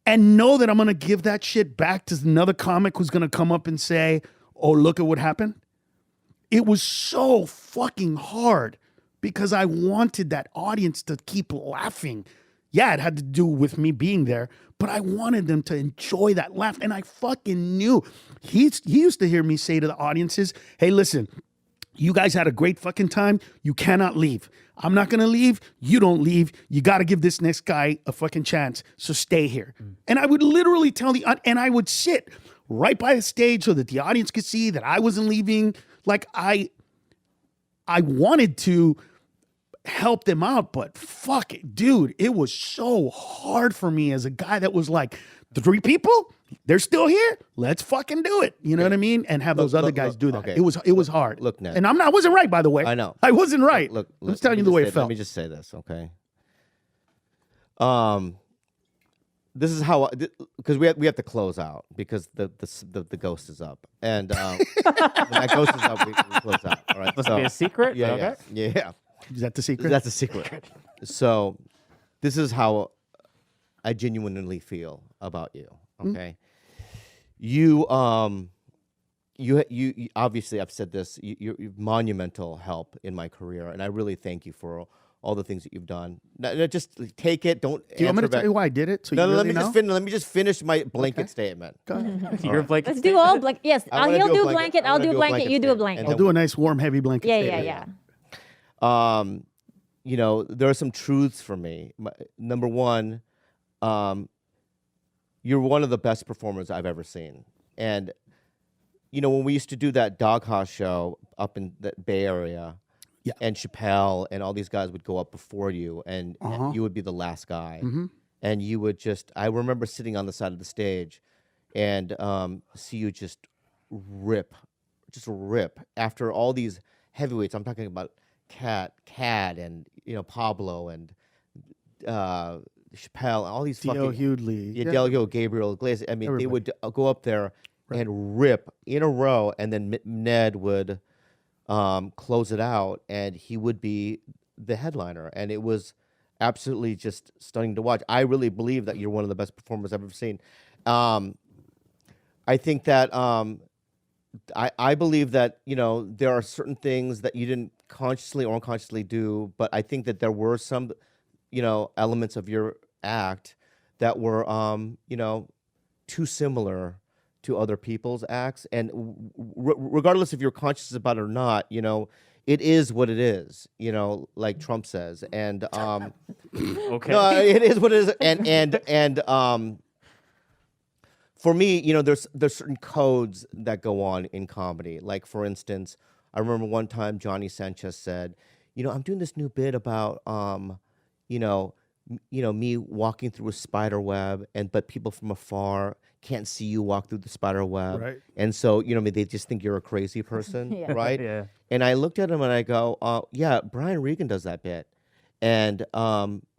and know that I'm going to give that shit back to another comic who's going to come up and say, oh, look at what happened. It was so fucking hard because I wanted that audience to keep laughing. Yeah, it had to do with me being there, but I wanted them to enjoy that laugh. And I fucking knew. He used to hear me say to the audiences, hey, listen, you guys had a great fucking time. You cannot leave. I'm not going to leave. You don't leave. You got to give this next guy a fucking chance. So stay here. And I would literally tell and I would sit right by the stage so that the audience could see that I wasn't leaving. Like I wanted to help them out, but fuck it, dude, it was so hard for me as a guy that was like, the 3 people, they're still here. Let's fucking do it. You know what I mean? And have those other guys do that. okay. It was hard. Look, Ned. And I wasn't right, by the way. I know. I wasn't right. Look, I'm just telling you the way it felt. Let me just say this, okay? This is how, because we have to close out because the ghost is up, and when that ghost is up, we close out. All right, Supposed to be a secret? Yeah, Okay. yeah. Is that the secret? That's a secret. So, this is how I genuinely feel about you. Okay, you obviously, I've said this. You're monumental help in my career, and I really thank you for all the things that you've done. No, just take it. Don't. Do you want me to tell you why I did it? So No, you no. really Let me just finish my blanket statement. Go ahead. Your blanket. Let's do all blanket. Yes, I wanna he'll do a do blanket. blanket. I I'll wanna do do a blanket. You do a statement. blanket. I'll do a nice warm heavy blanket. Yeah, statement. yeah. You know, there are some truths for me. Number one, you're one of the best performers I've ever seen. And, you know, when we used to do that Dog House show up in the Bay Area, Yeah. and Chappelle and all these guys would go up before you, and you would be the last guy. And you would I remember sitting on the side of the stage and see you just rip after all these heavyweights. I'm talking about Cad and, you know, Pablo and Chappelle, all these D.L. fucking Hughley. yeah, Delgado, Gabriel Iglesias. I mean, Everybody. they would go up there and rip in a row, and then Ned would close it out, and he would be the headliner, and it was absolutely just stunning to watch. I really believe that you're one of the best performers I've ever seen. I think that I believe that, you know, there are certain things that you didn't consciously or unconsciously do, but I think that there were some, you know, elements of your act that were, you know, too similar to other people's acts. And regardless if you're conscious about it or not, you know, it is what it is, you know, like Trump says. And Okay. no, it is what it is. And for me, you know, there's certain codes that go on in comedy. Like, for instance, I remember one time Johnny Sanchez said, you know, I'm doing this new bit about, you know, me walking through a spider web, but people from afar can't see you walk through the spider web. Right. And so, you know, they just think you're a crazy person, Yeah. right? Yeah. And I looked at him and I go, yeah, Brian Regan does that bit. And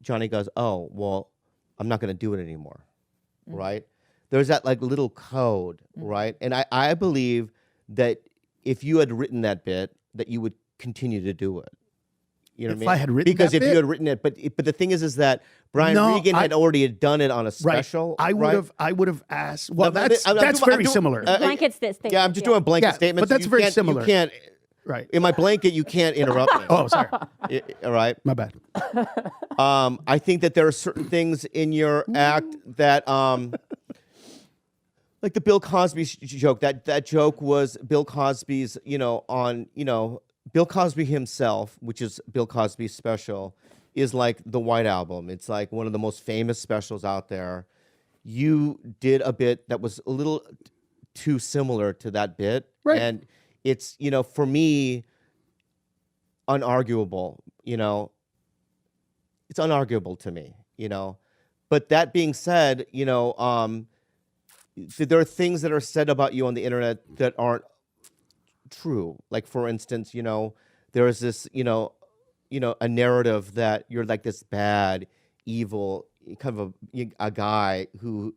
Johnny goes, oh, well, I'm not going to do it anymore, right? There's that like little code, right? And I believe that if you had written that bit, that you would continue to do it. You know If what I mean? I had written because that if bit? you had written it, but the thing is that Brian No, Regan had already done it on a special. I right? would have asked. Well, No, but that's I'm very doing- similar. Blankets this thing. Yeah, I'm just doing blanket Yeah, statements. but that's You very can't- similar. You can't. Right. In my blanket, you can't interrupt me. Oh, sorry. All right. My bad. I think that there are certain things in your act that, like the Bill Cosby joke. That joke was Bill Cosby's, you know, on, you know, Bill Cosby himself, which is Bill Cosby's special, is like the White Album. It's like one of the most famous specials out there. You did a bit that was a little too similar to that bit. Right. And it's, you know, for me, unarguable, you know, it's unarguable to me, you know. But that being said, you know, there are things that are said about you on the internet that aren't true. Like, for instance, you know, there is this, you know, a narrative that you're like this bad, evil, kind of a guy who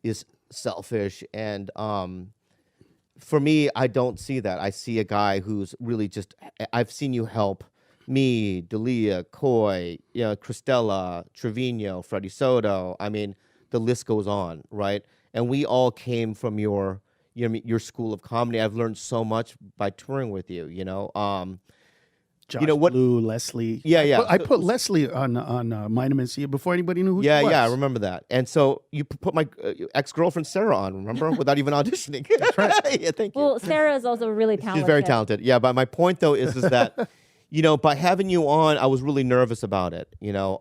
is selfish. And for me, I don't see that. I see a guy who's really just, I've seen you help me, Dalia, Coy, you know, Cristela, Trevino, Freddie Soto. I mean, the list goes on, right? And we all came from your school of comedy. I've learned so much by touring with you, you know. Josh You know what- Blue, Leslie. Yeah. I put Leslie on Mine and Mencia before anybody knew who she was. Yeah, I remember that. And so you put my ex-girlfriend Sarah on, remember? Without even auditioning. That's right. Yeah, thank you. Well, Sarah is also really talented. She's very talented. Yeah, but my point though is that, you know, by having you on, I was really nervous about it, you know.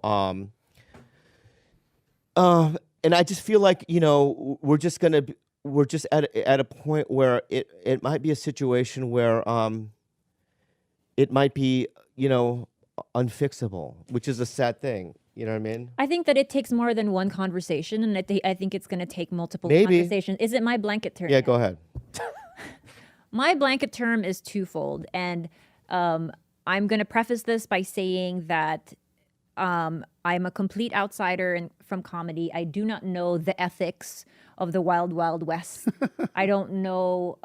And I just feel like, you know, we're just at a point where it might be a situation where it might be, unfixable, which is a sad thing. You know what I mean? I think that it takes more than one conversation, and I think it's going to take multiple Maybe. conversations. Is it my blanket turn? Yeah, go ahead. My blanket term is twofold, and I'm going to preface this by saying that I'm a complete outsider from comedy. I do not know the ethics of the wild, wild west. I don't know.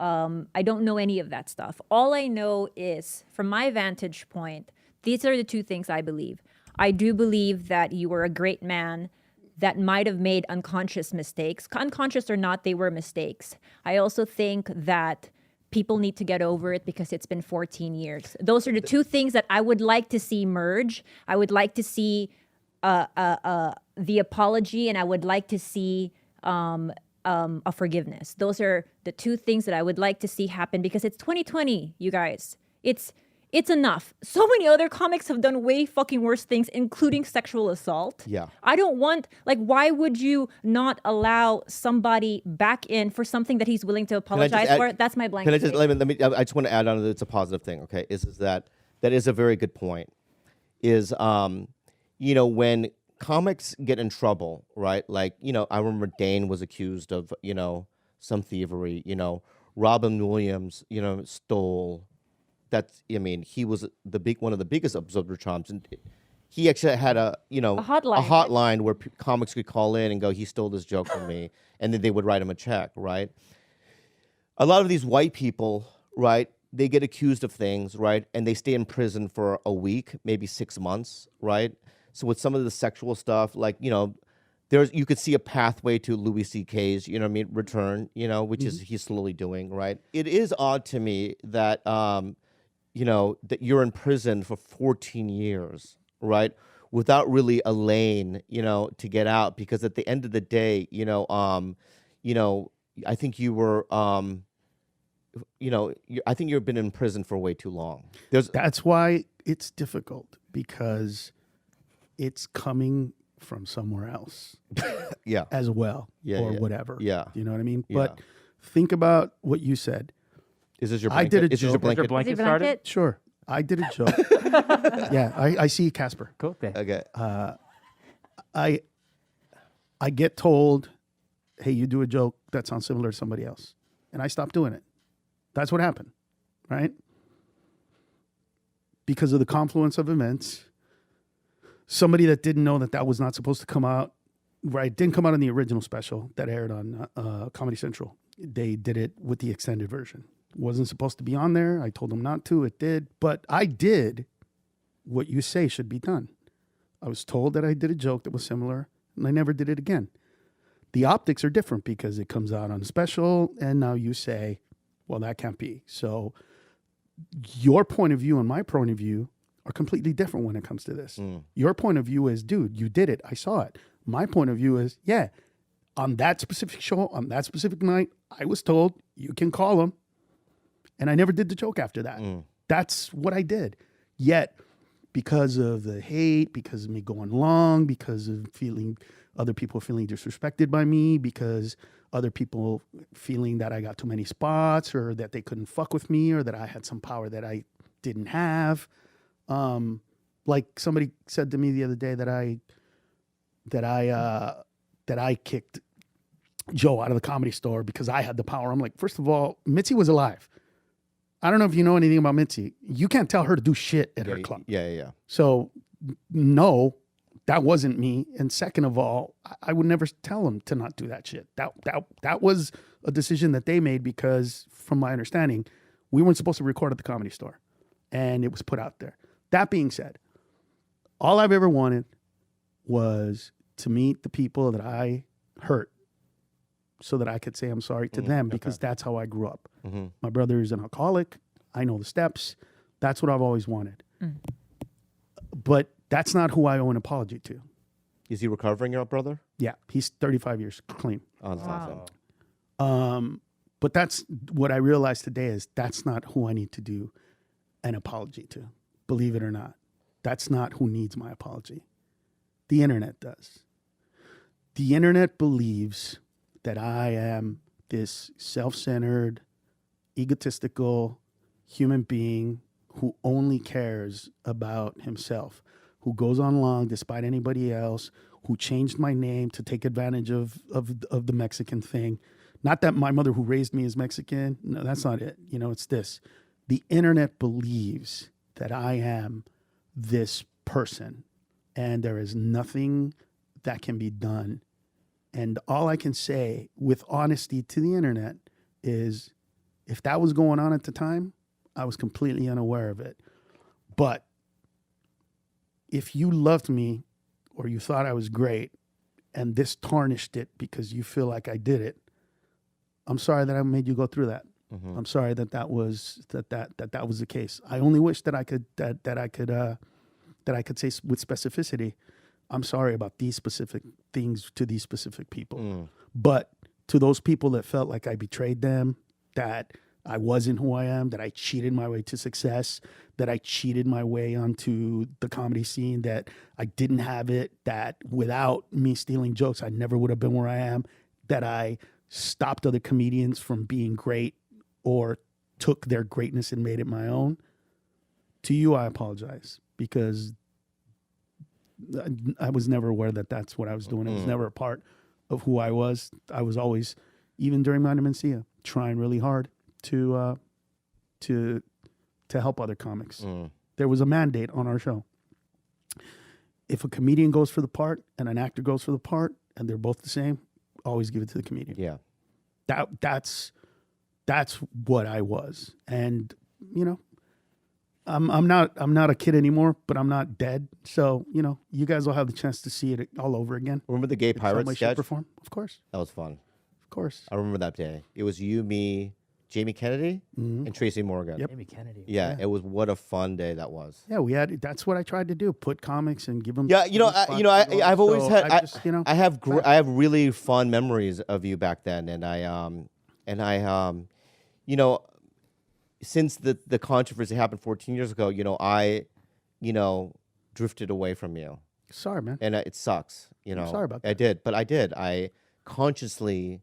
I don't know any of that stuff. All I know is, from my vantage point, these are the two things I believe. I do believe that you were a great man that might have made unconscious mistakes. Unconscious or not, they were mistakes. I also think that people need to get over it because it's been 14 years. Those are the two things that I would like to see merge. I would like to see the apology, and I would like to see a forgiveness. Those are the two things that I would like to see happen because it's 2020, you guys. It's enough. So many other comics have done way fucking worse things, including sexual assault. Yeah. I don't want, why would you not allow somebody back in for something that he's willing to apologize for? That's my blanket. Can I just, let me, I just want to add on that it's a positive thing, okay? Is that is a very good point. When comics get in trouble, right? I remember Dane was accused of, some thievery, Robin Williams, stole. He was one of the biggest absorber charms, and he actually had a hotline where comics could call in and go, he stole this joke from me, and then they would write him a check, right? A lot of these white people, right, they get accused of things, right, and they stay in prison for a week, maybe 6 months, right? So with some of the sexual stuff, you could see a pathway to Louis C.K.'s, return, which is he's slowly doing, right? It is odd to me that that you're in prison for 14 years, right? Without really a lane, to get out, because at the end of the day, I think you were, I think you've been in prison for way too long. That's why it's difficult, because it's coming from somewhere else. Yeah. As well. Yeah. Or Yeah. whatever. Yeah. You know what I mean? Yeah. But think about what you said. Is this your I blanket? did a Is this your joke. blanket? Is your blanket Is it started? blanket? Sure. I did a joke. Yeah, I see Casper. Cool. Okay. Okay. I get told, hey, you do a joke that sounds similar to somebody else. And I stopped doing it. That's what happened, right? Because of the confluence of events, somebody that didn't know that was not supposed to come out, right? Didn't come out in the original special that aired on Comedy Central. They did it with the extended version. Wasn't supposed to be on there. I told them not to. It did. But I did what you say should be done. I was told that I did a joke that was similar, and I never did it again. The optics are different because it comes out on a special, and now you say, well, that can't be. So your point of view and my point of view are completely different when it comes to this. Your point of view is, dude, you did it. I saw it. My point of view is, yeah, on that specific show, on that specific night, I was told you can call him. And I never did the joke after that. That's what I did. Yet, because of the hate, because of me going long, because of other people feeling disrespected by me, because other people feeling that I got too many spots, or that they couldn't fuck with me, or that I had some power that I didn't have. Like somebody said to me the other day that I kicked Joe out of the Comedy Store because I had the power. I'm like, first of all, Mitzi was alive. I don't know if you know anything about Mencia. You can't tell her to do shit at her club. Yeah. So, no, that wasn't me. And second of all, I would never tell them to not do that shit. That was a decision that they made because, from my understanding, we weren't supposed to record at the Comedy Store. And it was put out there. That being said, all I've ever wanted was to meet the people that I hurt so that I could say I'm sorry to them, because that's how I grew up. My brother is an alcoholic. I know the steps. That's what I've always wanted. But that's not who I owe an apology to. Is he recovering, your brother? Yeah, he's 35 years clean. Oh, that's awesome. But that's what I realized today is that's not who I need to do an apology to. Believe it or not. That's not who needs my apology. The internet does. The internet believes that I am this self-centered, egotistical human being who only cares about himself, who goes on long despite anybody else, who changed my name to take advantage of the Mexican thing. Not that my mother who raised me is Mexican. No, that's not it. You know, it's this. The internet believes that I am this person, and there is nothing that can be done. And all I can say with honesty to the internet is, if that was going on at the time, I was completely unaware of it. But if you loved me or you thought I was great and this tarnished it because you feel like I did it, I'm sorry that I made you go through that. Mm-hmm. I'm sorry that was the case. I only wish that I could say with specificity, I'm sorry about these specific things to these specific people. But to those people that felt like I betrayed them, that I wasn't who I am, that I cheated my way to success, that I cheated my way onto the comedy scene, that I didn't have it, that without me stealing jokes, I never would have been where I am, that I stopped other comedians from being great or took their greatness and made it my own. To you, I apologize, because I was never aware that that's what I was doing. It was never a part of who I was. I was always, even during my Mencia, trying really hard to help other comics. There was a mandate on our show. If a comedian goes for the part and an actor goes for the part and they're both the same, always give it to the comedian. Yeah. That's what I was. And, you know, I'm not a kid anymore, but I'm not dead. So, you know, you guys will have the chance to see it all over again. Remember the gay In some pirate way, shape, sketch? or form? Of course. That was fun. Of course. I remember that day. It was you, me, Jamie Kennedy, and Tracy Morgan. Yep. Amy Kennedy. Yeah, it was, what a fun day that was. Yeah, that's what I tried to do. Put comics and give them. Yeah, you know, I've always had. I have crap. I have really fun memories of you back then, and I you know, since the controversy happened 14 years ago, you know, I drifted away from you, Sorry, man. and it sucks. You know, sorry about I did, but I did. I consciously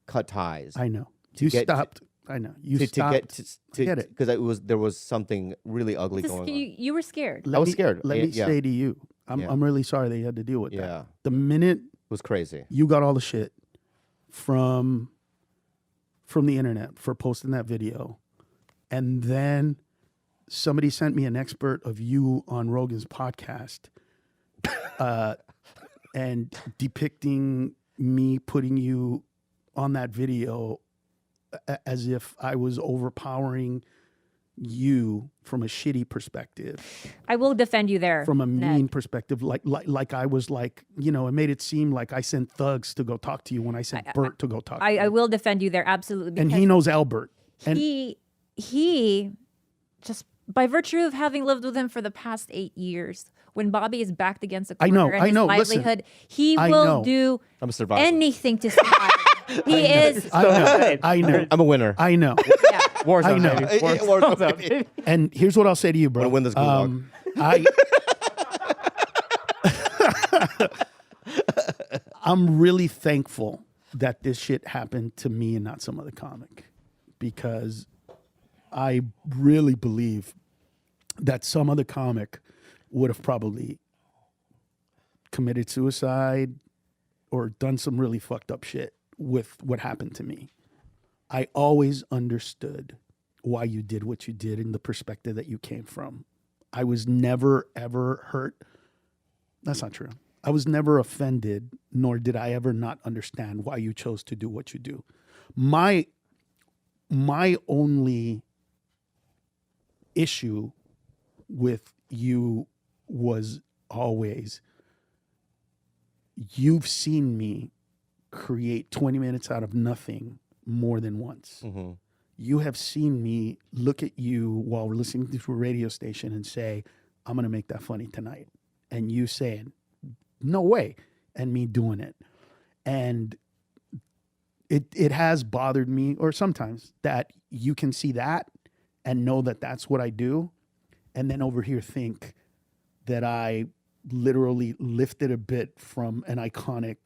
cut ties. I know. You get- stopped. I know. You to stopped. get get it. because there was something really ugly going on. You were scared. I was scared. Let me Yeah. say to you, I'm Yeah. I'm really sorry that you had to deal with Yeah. that. The minute It was crazy. you got all the shit from the internet for posting that video, and then somebody sent me an expert of you on Rogan's podcast, and depicting me putting you on that video as if I was overpowering you from a shitty perspective, I will defend you there. from a Ned. mean perspective, like I was like, you know, it made it seem like I sent thugs to go talk to you when I sent Bert to go talk to you. I will defend you there, absolutely. And Because he knows Albert. And he just by virtue of having lived with him for the past 8 years, when Bobby is backed against a I corner know, and I his know, listen, livelihood, he I will know. do I'm a survivor. anything to survive. He is. I know. I'm a winner. I know. Yeah. Warzone, I know. baby. Warzone, baby. And here's what I'll say to you, bro. Wanna win this gulag. I'm really thankful that this shit happened to me and not some other comic, because I really believe that some other comic would have probably committed suicide or done some really fucked up shit with what happened to me. I always understood why you did what you did and the perspective that you came from. I was never, ever hurt. That's not true. I was never offended, nor did I ever not understand why you chose to do what you do. My only issue with you was always, you've seen me create 20 minutes out of nothing more than once. Mm-hmm. You have seen me look at you while we're listening to a radio station and say, I'm going to make that funny tonight. And you saying, no way. And me doing it. And it has bothered me, or sometimes, that you can see that and know that that's what I do. And then over here think that I literally lifted a bit from an iconic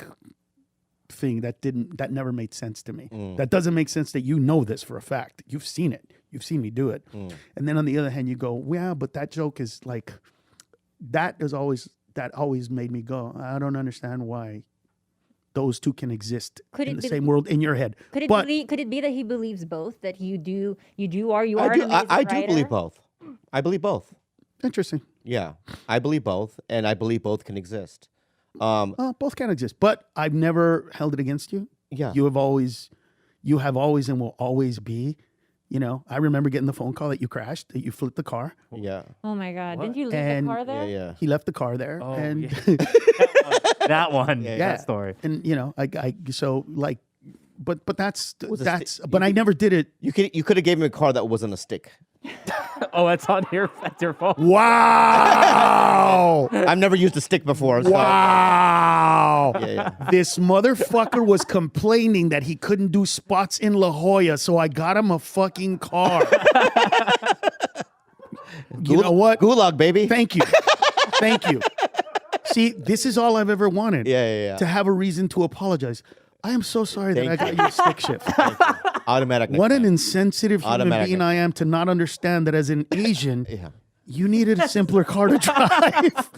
thing that never made sense to me. That doesn't make sense that you know this for a fact. You've seen it. You've seen me do it. And then on the other hand, you go, yeah, but that joke is like, that always made me go, I don't understand why those two can exist in the same world in your head. Could it be that he believes both? That you are an amazing I do writer? believe both. I believe both. Interesting. Yeah, I believe both, and I believe both can exist. Both can exist, but I've never held it against you. Yeah. You have always and will always be. I remember getting the phone call that you crashed, that you flipped the car. Yeah. Oh my God! Didn't you leave And- the car there? Yeah. He left the car there, Oh, and yeah. That one. yeah, That story. And but that's Was a but I never did it. You could have gave me a car that wasn't a stick. Oh, that's your fault. Wow! I've never used a stick before. So Wow! Yeah. This motherfucker was complaining that he couldn't do spots in La Jolla, so I got him a fucking car. You know what? Gulag, baby. Thank you. Thank you. See, this is all I've ever wanted. Yeah. To have a reason to apologize. I am so sorry that I got you a stick shift. Automatic. What an next time. insensitive human Automatic being next I am to not understand that as an Asian, Yeah. you needed a simpler car to drive.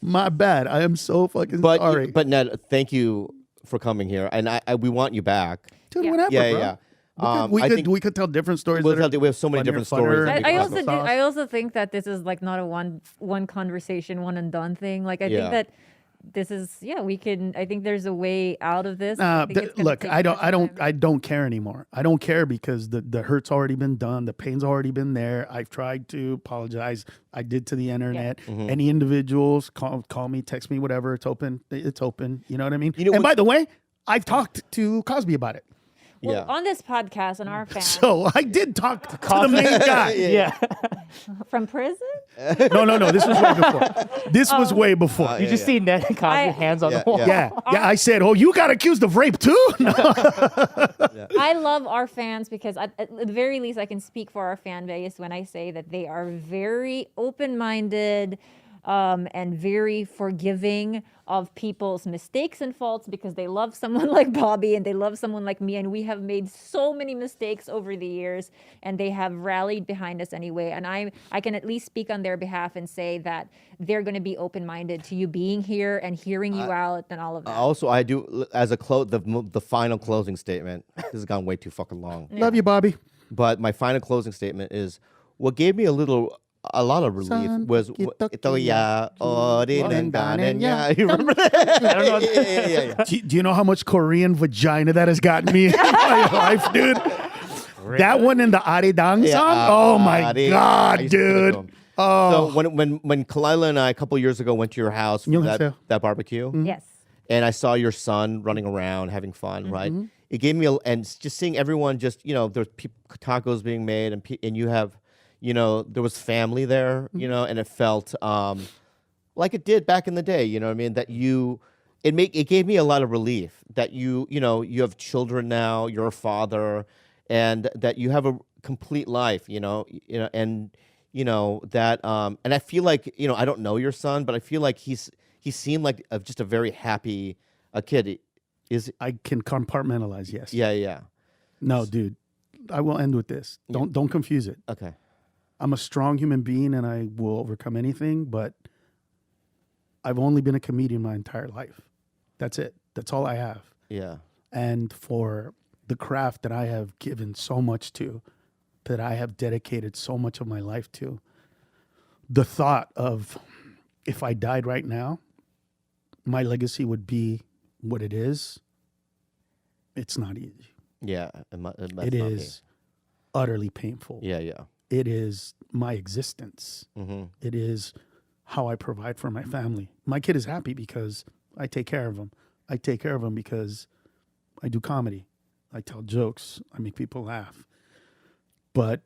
My bad. I am so fucking sorry. But Ned, thank you for coming here, and we want you back. Dude, Yeah. whatever, Yeah, bro. yeah. We could tell different stories. We that are have so many funnier, different stories. funner, that I we also could do, talk about. I also think that this is like not a one conversation, one and done thing. Like I Yeah. think that this is we can. I think there's a way out of this. I think it's gonna Look, take I much time. don't care anymore. I don't care because the hurt's already been done. The pain's already been there. I've tried to apologize. I did to the internet. Mm-hmm. Any individuals call me, text me, whatever. It's open. It's open. You know what I mean? You know and what- by the way, I've talked to Cosby about it. Well, Yeah. on this podcast, on our fans So I did talk to the main guy. Yeah. from prison. No. This was way before. This was way before. You just see Ned and Cosby hands on the wall. yeah. I said, oh, you got accused of rape too? No. I love our fans because at the very least, I can speak for our fan base when I say that they are very open-minded and very forgiving of people's mistakes and faults because they love someone like Bobby and they love someone like me. And we have made so many mistakes over the years and they have rallied behind us anyway. And I can at least speak on their behalf and say that they're going to be open-minded to you being here and hearing you out and all of that. Also, I do as the final closing statement. This has gone way too fucking long. Love you, Bobby. But my final closing statement is what gave me a lot of relief San was poquito ito ya orinen ya. ya. You remember that? I don't know. Yeah. Do you know how much Korean vagina that has gotten me in my life, dude? That one in the Aridang Yeah, song? Oh my I God, used to give it to dude. him. Oh, So when Khalyla and I a couple years ago went to your house for 안녕하세요. that barbecue, Yes. and I saw your son running around having fun, right? It gave me and just seeing everyone there's tacos being made and you have, there was family there, and it felt like it did back in the day, you know what I mean? That it gave me a lot of relief that you have children now, you're a father, and that you have a complete life, and that and I feel like, I don't know your son, but I feel like he seemed like just a very happy kid. I can compartmentalize, yes. Yeah. No, dude. I will end with this. Don't confuse it. Okay. I'm a strong human being and I will overcome anything, but I've only been a comedian my entire life. That's it. That's all I have. Yeah. And for the craft that I have given so much to, that I have dedicated so much of my life to, the thought of if I died right now, my legacy would be what it is. It's not easy. Yeah. It is utterly painful. Yeah. It is my existence. Mm-hmm. It is how I provide for my family. My kid is happy because I take care of him. I take care of him because I do comedy. I tell jokes. I make people laugh. But,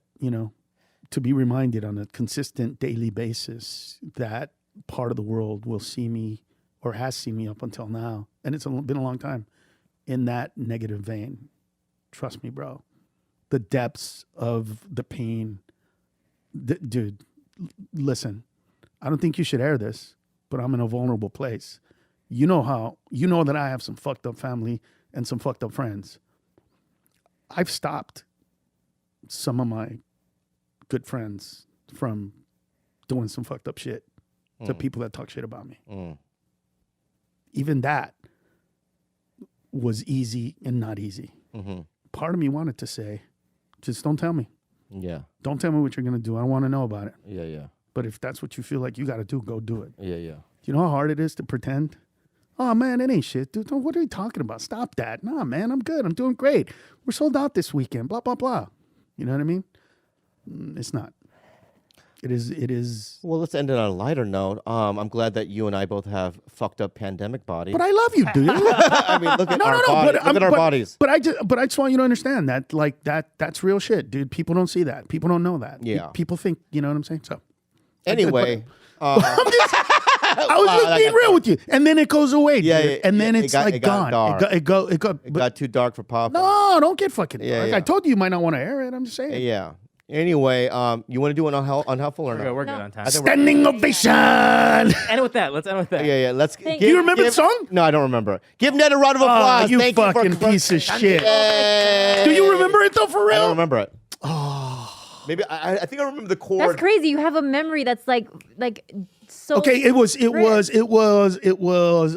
to be reminded on a consistent daily basis that part of the world will see me or has seen me up until now, and it's been a long time, in that negative vein. Trust me, bro. The depths of the pain. Dude, listen, I don't think you should air this, but I'm in a vulnerable place. you know that I have some fucked up family and some fucked up friends. I've stopped some of my good friends from doing some fucked up shit to people that talk shit about me. Even that was easy and not easy. Part of me wanted to say, just don't tell me. Yeah. Don't tell me what you're going to do. I don't want to know about it. Yeah, yeah. But if that's what you feel like you got to do, go do it. Yeah, yeah. You know how hard it is to pretend? Oh, man, it ain't shit, dude. What are you talking about? Stop that. Nah, man, I'm good. I'm doing great. We're sold out this weekend, blah, blah, blah. You know what I mean? It's not. It is. Well, let's end it on a lighter note. I'm glad that you and I both have fucked up pandemic bodies. But I love you, dude. I mean, look at our bodies. Look at our bodies. But I just want you to understand that, like, that's real shit, dude. People don't see that. People don't know that. Yeah. People think, you know what I'm saying? So. Anyway. I was just being real with you. And then it goes away, dude. Yeah, and then it it's got like gone. dark. It got too dark for Papa. No, don't get fucking dark. yeah. I told you you might not want to air it. I'm just saying. Yeah. Anyway, you want to do an unhelpful or no? We're good on time. Standing ovation. End it with that. Let's end with that. Yeah, yeah. Let's. Thank Do you remember the song? No, I don't remember. Give Ned a round of applause. You Thank fucking you for piece of shit. Yay. Do you remember it though, for real? I don't remember it. Oh. Maybe I think I remember the chord. That's crazy. You have a memory that's like so. Okay, it was.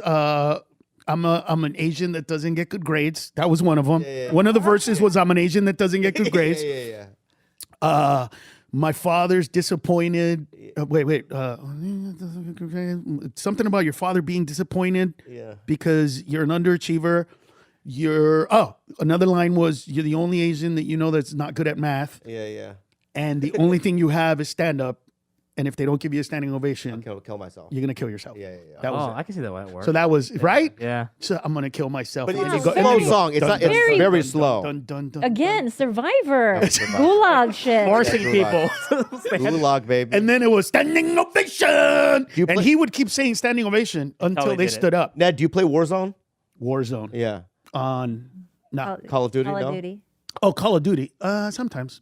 I'm an Asian that doesn't get good grades. That was one of them. Yeah. One of the verses was I'm an Asian that doesn't get good grades. Yeah. My father's disappointed. Something about your father being disappointed. Yeah. Because you're an underachiever. Another line was you're the only Asian that you know that's not good at math. Yeah. And the only thing you have is stand up. And if they don't give you a standing ovation, Kill myself. you're gonna kill yourself. Yeah. That was Oh, it. I can see that one work. So that was right. Yeah. So I'm gonna kill myself. But And it's then a you go- and slow then you go, song. It's dun, not. dun, It's dun, very dun, slow. dun, dun, dun, Again, Survivor, Gulag shit. Forcing Yeah. people. Gulag, baby. And then it was standing ovation. you And play- he would keep saying standing ovation until he they did it. stood up. Ned, do you play Warzone? Warzone Yeah. on Call of Duty, Call no? of Duty. Call of Duty. Sometimes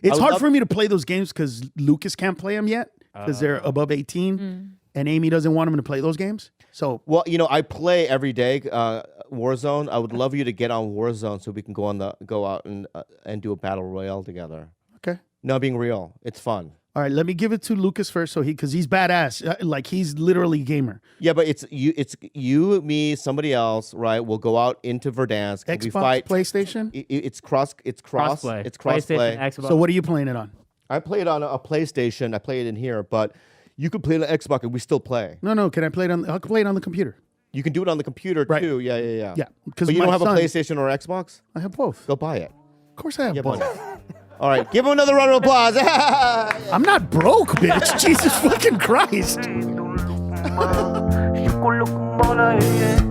it's would hard love- for me to play those games because Lucas can't play them yet because they're above 18, and Amy doesn't want him to play those games. So Well, I play every day Warzone. I would love you to get on Warzone so we can go out and do a battle royale together. okay. No, being real, it's fun. All right, let me give it to Lucas first, because he's badass. Like he's literally gamer. Yeah, but it's you, me, somebody else, right? We'll go out into Verdansk. And we Xbox, fight. PlayStation. It's Crossplay. crossplay. PlayStation, Xbox. So what are you playing it on? I play it on a PlayStation. I play it in here, but you could play it on Xbox, and we still play. No. Can I play it on? I'll play it on the computer. You can do it on the computer Right. too. Yeah. Yeah, because But you don't have son, a PlayStation or Xbox? I have both. Go buy it. Of course, I have both. All right, give him another round of applause. I'm not broke, bitch. Jesus fucking Christ. Yo con lo que mala ella